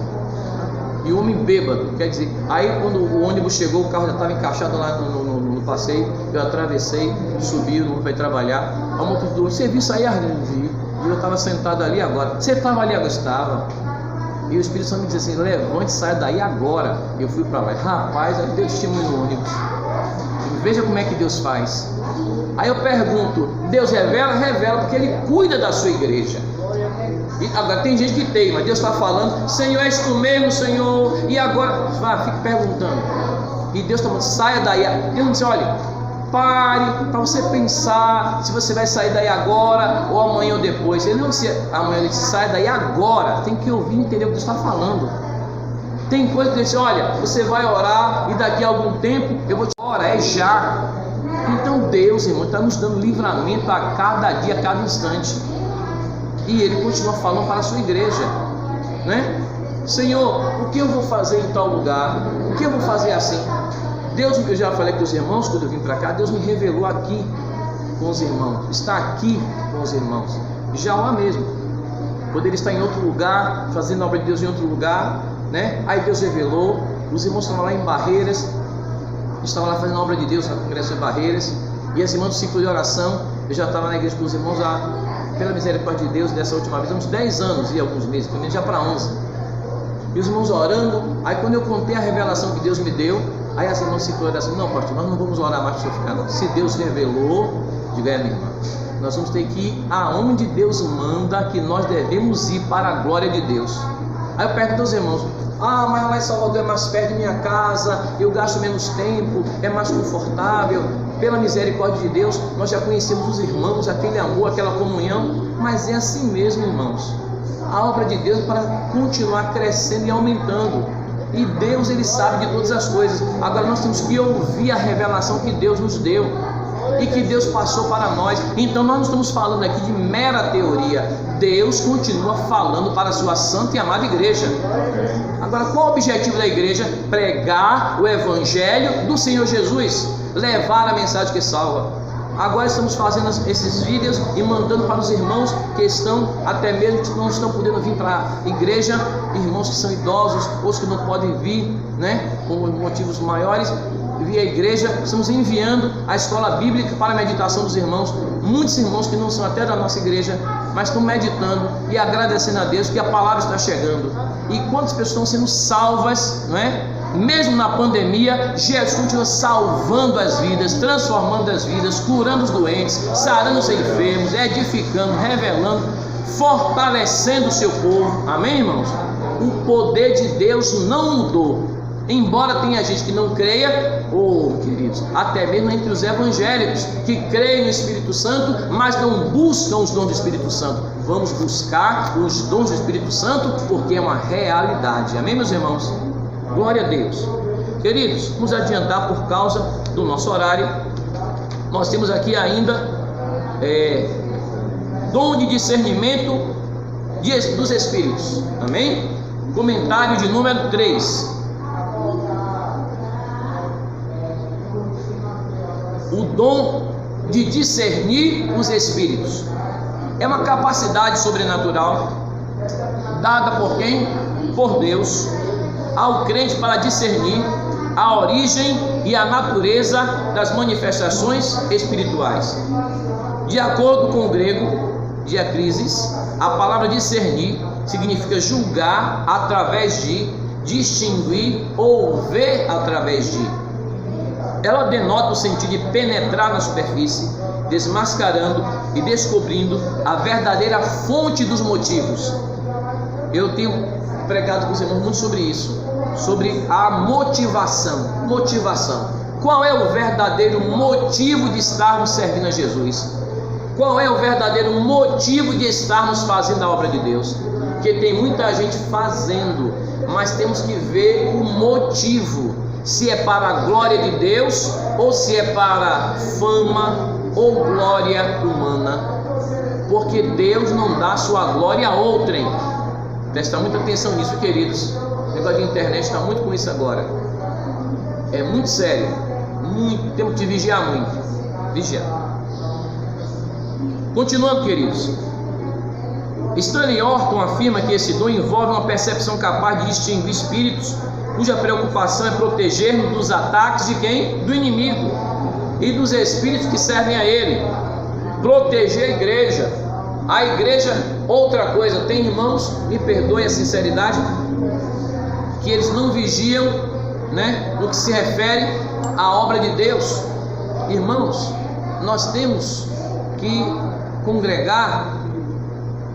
E o homem bêbado, quer dizer, aí quando o ônibus chegou, o carro já estava encaixado lá no passeio, eu atravessei, subi para ir trabalhar. A moto do ônibus: você viu sair ardendo? Vi. E eu estava sentado ali agora. Você estava ali agora? Estava. E o Espírito Santo me disse assim: levante, saia daí agora. Eu fui para lá. Rapaz, aí deu testemunho no ônibus. Veja como é que Deus faz. Aí eu pergunto: Deus revela? Revela, porque Ele cuida da sua igreja. E agora tem gente que teima, Deus está falando: Senhor, és tu mesmo, Senhor? E agora? Fica perguntando. E Deus está falando: saia daí. Deus não disse: olha, pare para você pensar se você vai sair daí agora ou amanhã ou depois. Ele não disse amanhã, ele disse: saia daí agora. Tem que ouvir e entender o que Deus está falando. Tem coisa que Deus diz: olha, você vai orar e daqui a algum tempo eu vou te orar, é já. Então Deus, irmão, está nos dando livramento a cada dia, a cada instante. E Ele continua falando para a sua igreja, né? Senhor, o que eu vou fazer em tal lugar? O que eu vou fazer assim? Deus, eu já falei com os irmãos, quando eu vim para cá, Deus me revelou aqui com os irmãos. Está aqui com os irmãos. Já lá mesmo. Poderia estar em outro lugar, fazendo a obra de Deus em outro lugar, né? Aí Deus revelou. Os irmãos estavam lá em Barreiras, estavam lá fazendo a obra de Deus na congregação em Barreiras. E as irmãs do ciclo de oração, eu já estava na igreja com os irmãos lá, pela misericórdia de Deus, dessa última vez, uns 10 anos e alguns meses, pelo menos já para 11. E os irmãos orando. Aí quando eu contei a revelação que Deus me deu, aí as irmãs se falaram assim: não, pastor, nós não vamos orar mais para o senhor ficar, não. Se Deus revelou, diga: minha irmã, nós vamos ter que ir aonde Deus manda que nós devemos ir para a glória de Deus. Aí eu pergunto aos irmãos: mas lá em Salvador é mais perto de minha casa, eu gasto menos tempo, é mais confortável. Pela misericórdia de Deus, nós já conhecemos os irmãos, aquele amor, aquela comunhão. Mas é assim mesmo, irmãos. A obra de Deus é para continuar crescendo e aumentando. E Deus, Ele sabe de todas as coisas. Agora nós temos que ouvir a revelação que Deus nos deu e que Deus passou para nós. Então nós não estamos falando aqui de mera teoria. Deus continua falando para a sua santa e amada igreja. Agora, qual o objetivo da igreja? Pregar o Evangelho do Senhor Jesus, levar a mensagem que salva. Agora estamos fazendo esses vídeos e mandando para os irmãos que estão, até mesmo que não estão podendo vir para a igreja, irmãos que são idosos, outros que não podem vir, né, por motivos maiores. via igreja, estamos enviando a escola bíblica para a meditação dos irmãos. Muitos irmãos que não são até da nossa igreja, mas estão meditando e agradecendo a Deus que a palavra está chegando. E quantas pessoas estão sendo salvas, não é? Mesmo na pandemia, Jesus continua salvando as vidas, transformando as vidas, curando os doentes, sarando os enfermos, edificando, revelando, fortalecendo o seu povo. Amém, irmãos? O poder de Deus não mudou. Embora tenha gente que não creia, queridos, até mesmo entre os evangélicos, que creem no Espírito Santo, mas não buscam os dons do Espírito Santo. Vamos buscar os dons do Espírito Santo, porque é uma realidade. Amém, meus irmãos? Glória a Deus. Queridos, vamos adiantar por causa do nosso horário. Nós temos aqui ainda dom de discernimento dos Espíritos. Amém? Comentário de número 3. O dom de discernir os Espíritos é uma capacidade sobrenatural dada por quem? Por Deus ao crente para discernir a origem e a natureza das manifestações espirituais. De acordo com o grego diacrisis, a palavra discernir significa julgar através de, distinguir ou ver através de. Ela denota o sentido de penetrar na superfície, desmascarando e descobrindo a verdadeira fonte dos motivos. Eu tenho pregado com os irmãos muito sobre isso, sobre a motivação. Qual é o verdadeiro motivo de estarmos servindo a Jesus? Qual é o verdadeiro motivo de estarmos fazendo a obra de Deus? Porque tem muita gente fazendo, mas temos que ver o motivo. Se é para a glória de Deus ou se é para fama ou glória humana. Porque Deus não dá sua glória a outrem. Presta muita atenção nisso, queridos. O negócio de internet está muito com isso agora. É muito sério. Muito. Temos que vigiar muito. Vigiar. Continuando, queridos. Stanley Orton afirma que esse dom envolve uma percepção capaz de distinguir espíritos cuja preocupação é proteger-nos dos ataques de quem? Do inimigo e dos espíritos que servem a ele. Proteger a igreja. A igreja, outra coisa, tem irmãos, me perdoem a sinceridade, que eles não vigiam, né, no que se refere à obra de Deus. Irmãos, nós temos que congregar.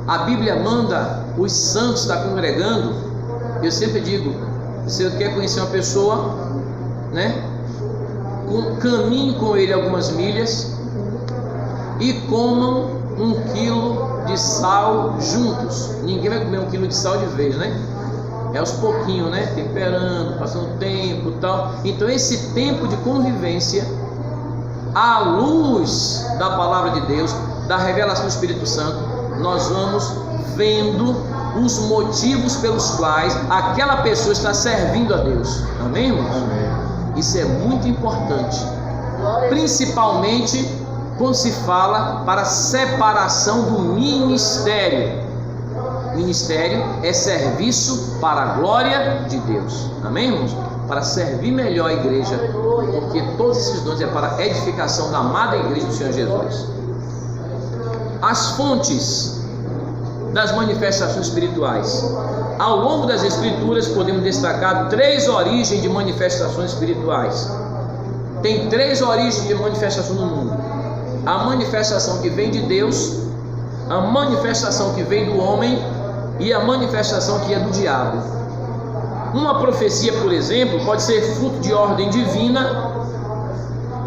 A Bíblia manda os santos estar congregando. Eu sempre digo, se você quer conhecer uma pessoa, né, caminhe com ele algumas milhas e comam 1 quilo de sal juntos. Ninguém vai comer 1 quilo de sal de vez, né? É aos pouquinhos, né? Temperando, passando tempo e tal. Então esse tempo de convivência, à luz da palavra de Deus, da revelação do Espírito Santo, nós vamos vendo os motivos pelos quais aquela pessoa está servindo a Deus. Amém, irmãos? Amém. Isso é muito importante, principalmente quando se fala para a separação do ministério. Ministério é serviço para a glória de Deus. Amém, irmãos? Para servir melhor a igreja, porque todos esses dons é para a edificação da amada igreja do Senhor Jesus. As fontes das manifestações espirituais. Ao longo das Escrituras podemos destacar 3 origens de manifestações espirituais. Tem 3 origens de manifestação no mundo: a manifestação que vem de Deus, a manifestação que vem do homem e a manifestação que é do diabo. Uma profecia, por exemplo, pode ser fruto de ordem divina,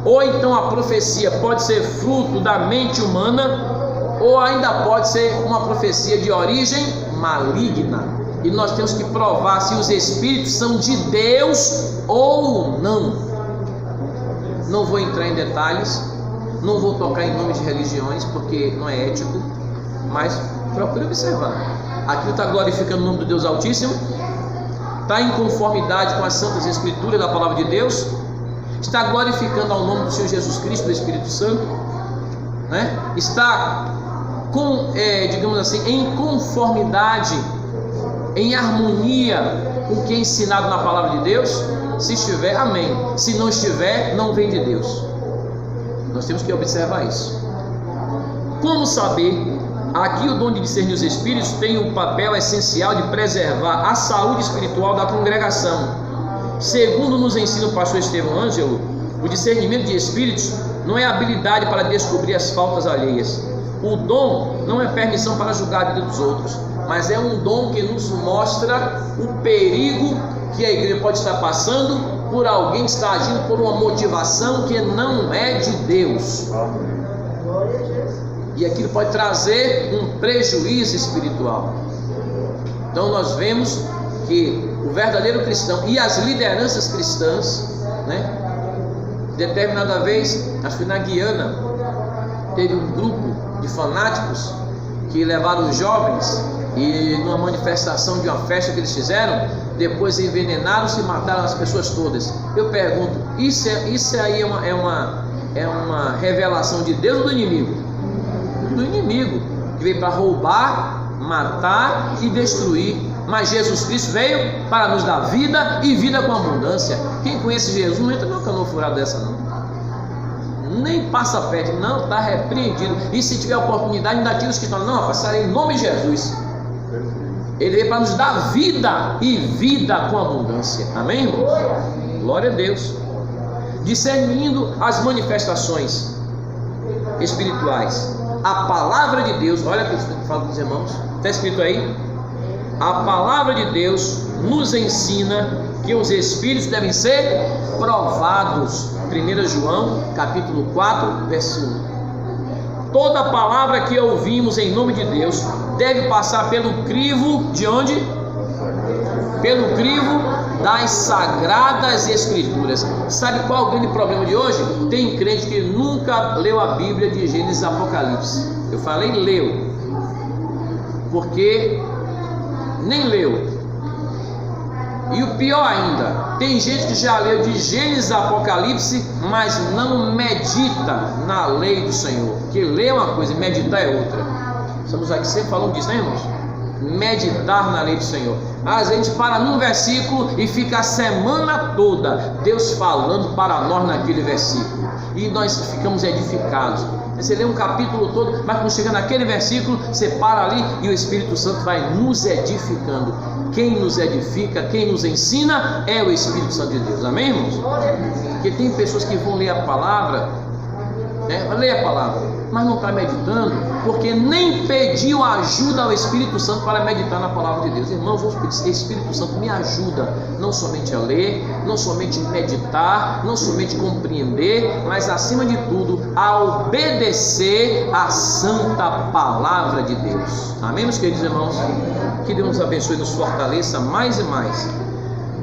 ou então a profecia pode ser fruto da mente humana, ou ainda pode ser uma profecia de origem maligna. E nós temos que provar se os espíritos são de Deus ou não. Não vou entrar em detalhes, não vou tocar em nome de religiões, porque não é ético, mas procure observar. Aquilo está glorificando o nome do Deus Altíssimo? Está em conformidade com as santas escrituras da palavra de Deus? Está glorificando ao nome do Senhor Jesus Cristo, do Espírito Santo? Né? Está digamos assim, em conformidade, em harmonia com o que é ensinado na palavra de Deus? Se estiver, amém. Se não estiver, não vem de Deus. Nós temos que observar isso. Como saber? Aqui o dom de discernir os espíritos tem um papel essencial de preservar a saúde espiritual da congregação. Segundo nos ensina o pastor Estevão Ângelo, o discernimento de espíritos não é habilidade para descobrir as faltas alheias. O dom não é permissão para julgar a vida dos outros, mas é um dom que nos mostra o perigo que a igreja pode estar passando por alguém que está agindo por uma motivação que não é de Deus. Amém. E aquilo pode trazer um prejuízo espiritual. Então nós vemos que o verdadeiro cristão e as lideranças cristãs, né? Determinada vez, acho que na Guiana, teve um grupo de fanáticos que levaram os jovens e numa manifestação de uma festa que eles fizeram, depois envenenaram-se e mataram as pessoas todas. Eu pergunto, isso aí é uma revelação de Deus ou do inimigo? Do inimigo, que veio para roubar, matar e destruir. Mas Jesus Cristo veio para nos dar vida e vida com abundância. Quem conhece Jesus não entra numa canoa furada dessa não. Nem passa perto, não, está repreendido. E se tiver oportunidade, ainda tira os que estão, não, passarei em nome de Jesus. Ele veio para nos dar vida e vida com abundância. Amém, irmãos? Glória a Deus. Discernindo as manifestações espirituais, a palavra de Deus, olha o que eu falo com os irmãos, está escrito aí, a palavra de Deus nos ensina que os espíritos devem ser provados. 1 João capítulo 4, verso 1. Toda palavra que ouvimos em nome de Deus deve passar pelo crivo de onde? Pelo crivo das Sagradas Escrituras. Sabe qual é o grande problema de hoje? Tem crente que nunca leu a Bíblia de Gênesis e Apocalipse. Eu falei leu, porque nem leu. E o pior ainda, tem gente que já leu de Gênesis e Apocalipse, mas não medita na lei do Senhor. Que ler é uma coisa, meditar é outra. Estamos aqui sempre falando disso, né, irmãos? Meditar na lei do Senhor. Às vezes a gente para num versículo e fica a semana toda Deus falando para nós naquele versículo, e nós ficamos edificados. Você lê um capítulo todo, mas quando chega naquele versículo, você para ali e o Espírito Santo vai nos edificando. Quem nos edifica, quem nos ensina é o Espírito Santo de Deus. Amém, irmãos? Porque tem pessoas que vão ler a palavra, né? Lê a palavra, mas não está meditando, porque nem pediu ajuda ao Espírito Santo para meditar na palavra de Deus. Irmãos, vamos pedir, Espírito Santo, me ajuda, não somente a ler, não somente meditar, não somente compreender, mas acima de tudo, a obedecer a santa palavra de Deus. Amém, meus queridos irmãos? Que Deus nos abençoe e nos fortaleça mais e mais.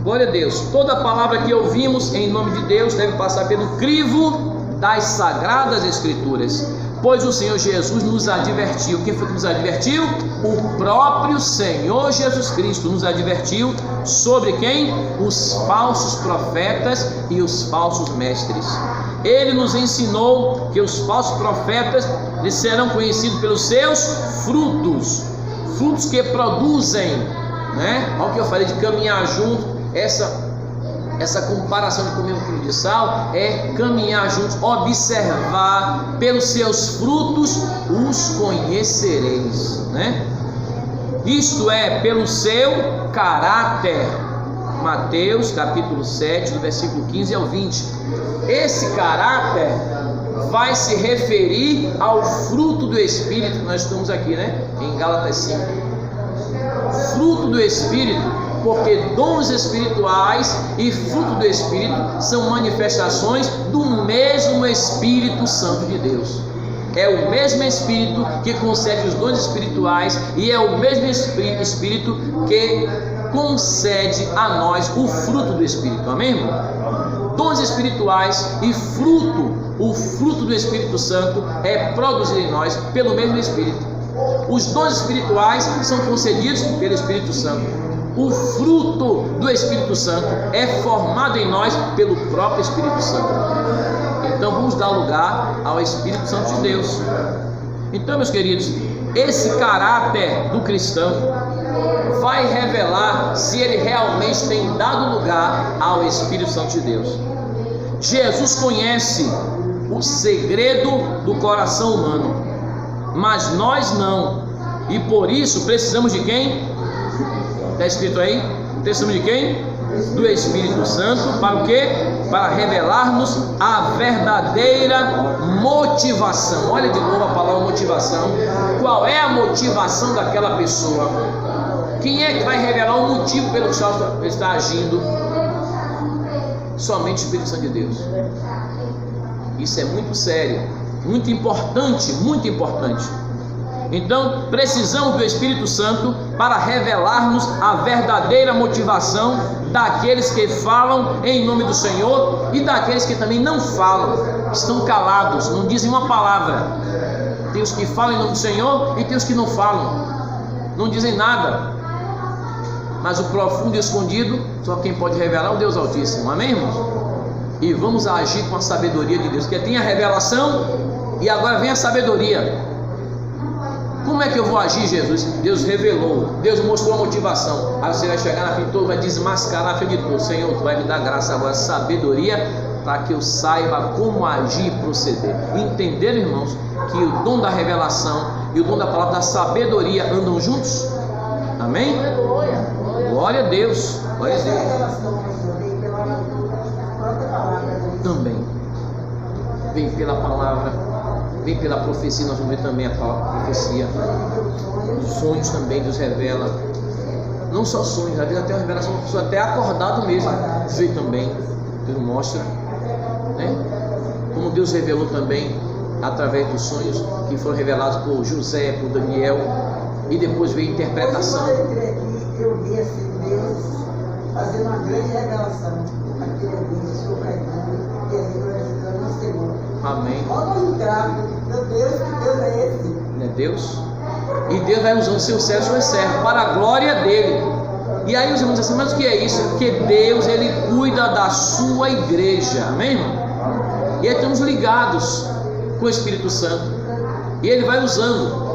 Glória a Deus. Toda palavra que ouvimos em nome de Deus deve passar pelo crivo das Sagradas Escrituras, pois o Senhor Jesus nos advertiu. Quem foi que nos advertiu? O próprio Senhor Jesus Cristo nos advertiu sobre quem? Os falsos profetas e os falsos mestres. Ele nos ensinou que os falsos profetas eles serão conhecidos pelos seus frutos, frutos que produzem, né? Olha o que eu falei de caminhar junto. Essa comparação de comer um quilo de sal é caminhar juntos, observar, pelos seus frutos os conhecereis, né? Isto é, pelo seu caráter. Mateus capítulo 7, do versículo 15 ao 20. Esse caráter vai se referir ao fruto do Espírito, que nós estamos aqui, né? Em Gálatas 5. Fruto do Espírito, porque dons espirituais e fruto do Espírito são manifestações do mesmo Espírito Santo de Deus. É o mesmo Espírito que concede os dons espirituais e é o mesmo Espírito que concede a nós o fruto do Espírito. Amém, irmão? Dons espirituais e o fruto do Espírito Santo é produzido em nós pelo mesmo Espírito. Os dons espirituais são concedidos pelo Espírito Santo. O fruto do Espírito Santo é formado em nós pelo próprio Espírito Santo. Então vamos dar lugar ao Espírito Santo de Deus. Então, meus queridos, esse caráter do cristão vai revelar se ele realmente tem dado lugar ao Espírito Santo de Deus. Jesus conhece o segredo do coração humano, mas nós não, e por isso precisamos de quem? Está escrito aí? Precisamos de quem? Do Espírito Santo. Para o quê? Para revelar-nos a verdadeira motivação. Olha de novo a palavra motivação. Qual é a motivação daquela pessoa? Quem é que vai revelar o motivo pelo que está agindo? Somente o Espírito Santo de Deus. Isso é muito sério, muito importante, muito importante. Então, precisamos do Espírito Santo para revelar-nos a verdadeira motivação daqueles que falam em nome do Senhor e daqueles que também não falam, estão calados, não dizem uma palavra. Tem os que falam em nome do Senhor e tem os que não falam, não dizem nada. Mas o profundo e escondido, só quem pode revelar é o Deus Altíssimo. Amém, irmãos? E vamos agir com a sabedoria de Deus, porque tem a revelação e agora vem a sabedoria. Como é que eu vou agir, Jesus? Deus revelou, Deus mostrou a motivação. Aí você vai chegar na frente de todo, vai desmascarar a frente de todo. Senhor, tu vai me dar graça agora, sabedoria, para que eu saiba como agir e proceder. Entenderam, irmãos, que o dom da revelação e o dom da palavra da sabedoria andam juntos? Amém? Glória a Deus. Glória a Deus. Também vem pela palavra, vem pela profecia. Nós vamos ver também a profecia. Os sonhos também Deus revela. Não só sonhos, às vezes até uma revelação, uma pessoa até acordado mesmo vê também. Deus mostra, né? Como Deus revelou também através dos sonhos que foram revelados por José, por Daniel, e depois veio a interpretação. Eu vi assim Deus fazer uma grande revelação aquele ambiente, o pregando e aí glorificando o Senhor. Amém. Olha o trago, meu Deus, que Deus é esse? Não é Deus? E Deus vai usando seus servos e suas servas para a glória dele. E aí os irmãos dizem assim, mas o que é isso? Porque Deus, ele cuida da sua igreja. Amém, irmão? E aí estamos ligados com o Espírito Santo. E ele vai usando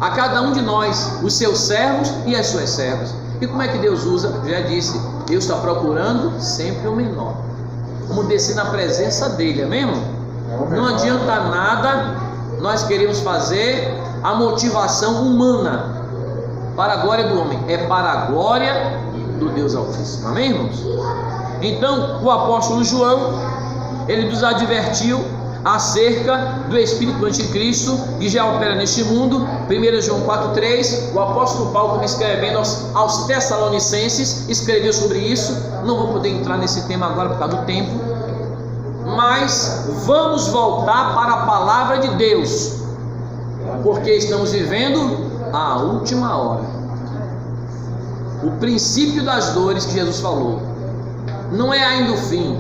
a cada um de nós, os seus servos e as suas servas. E como é que Deus usa? Já disse, Deus está procurando sempre o menor. Vamos descer na presença dele, amém, irmão? Não adianta nada nós queremos fazer a motivação humana para a glória do homem, é para a glória do Deus Altíssimo, amém, irmãos? Então, o apóstolo João, ele nos advertiu acerca do espírito do anticristo que já opera neste mundo. 1 João 4,3, o apóstolo Paulo, também escrevendo aos Tessalonicenses, escreveu sobre isso. Não vou poder entrar nesse tema agora por causa do tempo, mas vamos voltar para a palavra de Deus, porque estamos vivendo a última hora. O princípio das dores que Jesus falou não é ainda o fim.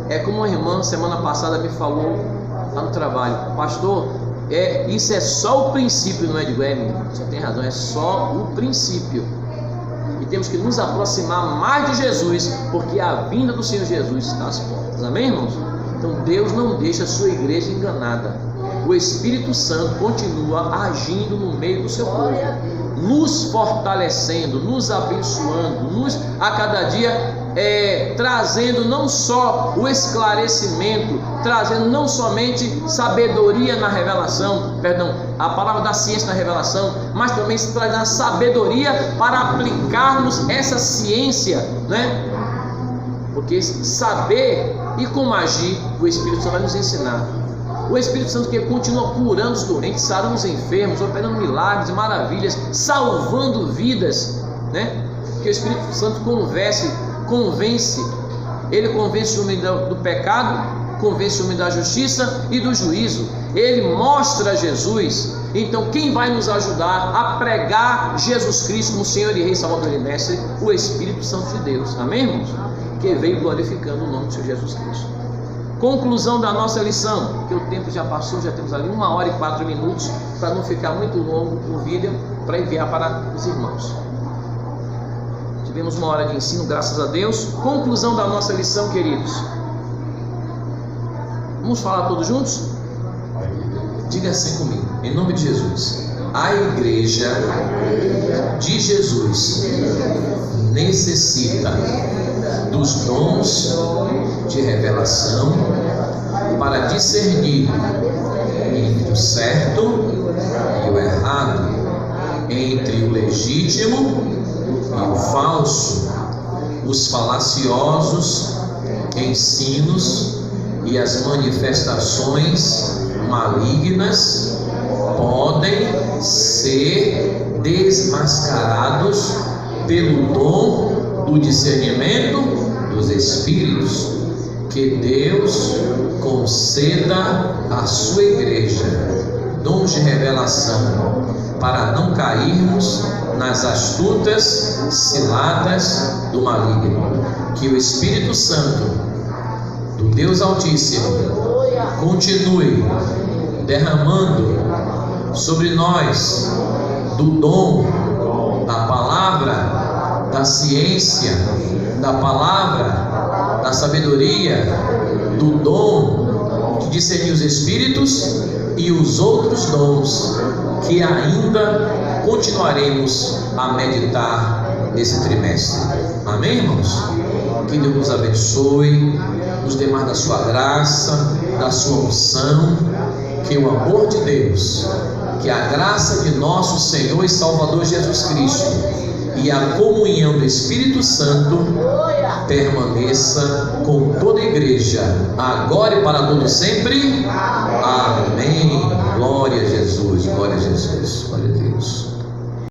É como uma irmã semana passada me falou lá no trabalho, pastor, isso é só o princípio, não é? Digo, você tem razão, é só o princípio. E temos que nos aproximar mais de Jesus, porque a vinda do Senhor Jesus está às portas. Amém, irmãos? Então Deus não deixa a sua igreja enganada. O Espírito Santo continua agindo no meio do seu povo, nos fortalecendo, nos abençoando, nos a cada dia trazendo não só o esclarecimento, trazendo não somente sabedoria na revelação, a palavra da ciência na revelação, mas também se traz a sabedoria para aplicarmos essa ciência, né? Porque saber e como agir, o Espírito Santo vai nos ensinar. O Espírito Santo que continua curando os doentes, sarando os enfermos, operando milagres e maravilhas, salvando vidas, né? Que o Espírito Santo convence, ele convence o homem do pecado, convence o homem da justiça e do juízo. Ele mostra Jesus. Então quem vai nos ajudar a pregar Jesus Cristo como Senhor e Rei, Salvador e Mestre? O Espírito Santo de Deus, amém, irmãos? Que veio glorificando o nome do Senhor Jesus Cristo. Conclusão da nossa lição, que o tempo já passou, já temos ali 1h04, para não ficar muito longo o vídeo, para enviar para os irmãos. Tivemos 1 hora de ensino, graças a Deus. Conclusão da nossa lição, queridos. Vamos falar todos juntos? Diga assim comigo, em nome de Jesus. A igreja de Jesus necessita dos dons de revelação para discernir entre o certo e o errado, entre o legítimo e o falso, os falaciosos ensinos e as manifestações malignas podem ser desmascarados pelo dom do discernimento dos Espíritos. Que Deus conceda à sua igreja dons de revelação para não cairmos nas astutas ciladas do maligno. Que o Espírito Santo do Deus Altíssimo continue derramando sobre nós do dom da palavra, da ciência, da palavra, da sabedoria, do dom de discernir os espíritos e os outros dons que ainda continuaremos a meditar nesse trimestre. Amém, irmãos? Que Deus nos abençoe, nos dê mais da sua graça, da sua unção, que o amor de Deus, que a graça de nosso Senhor e Salvador Jesus Cristo e a comunhão do Espírito Santo permaneça com toda a igreja, agora e para todo sempre. Amém.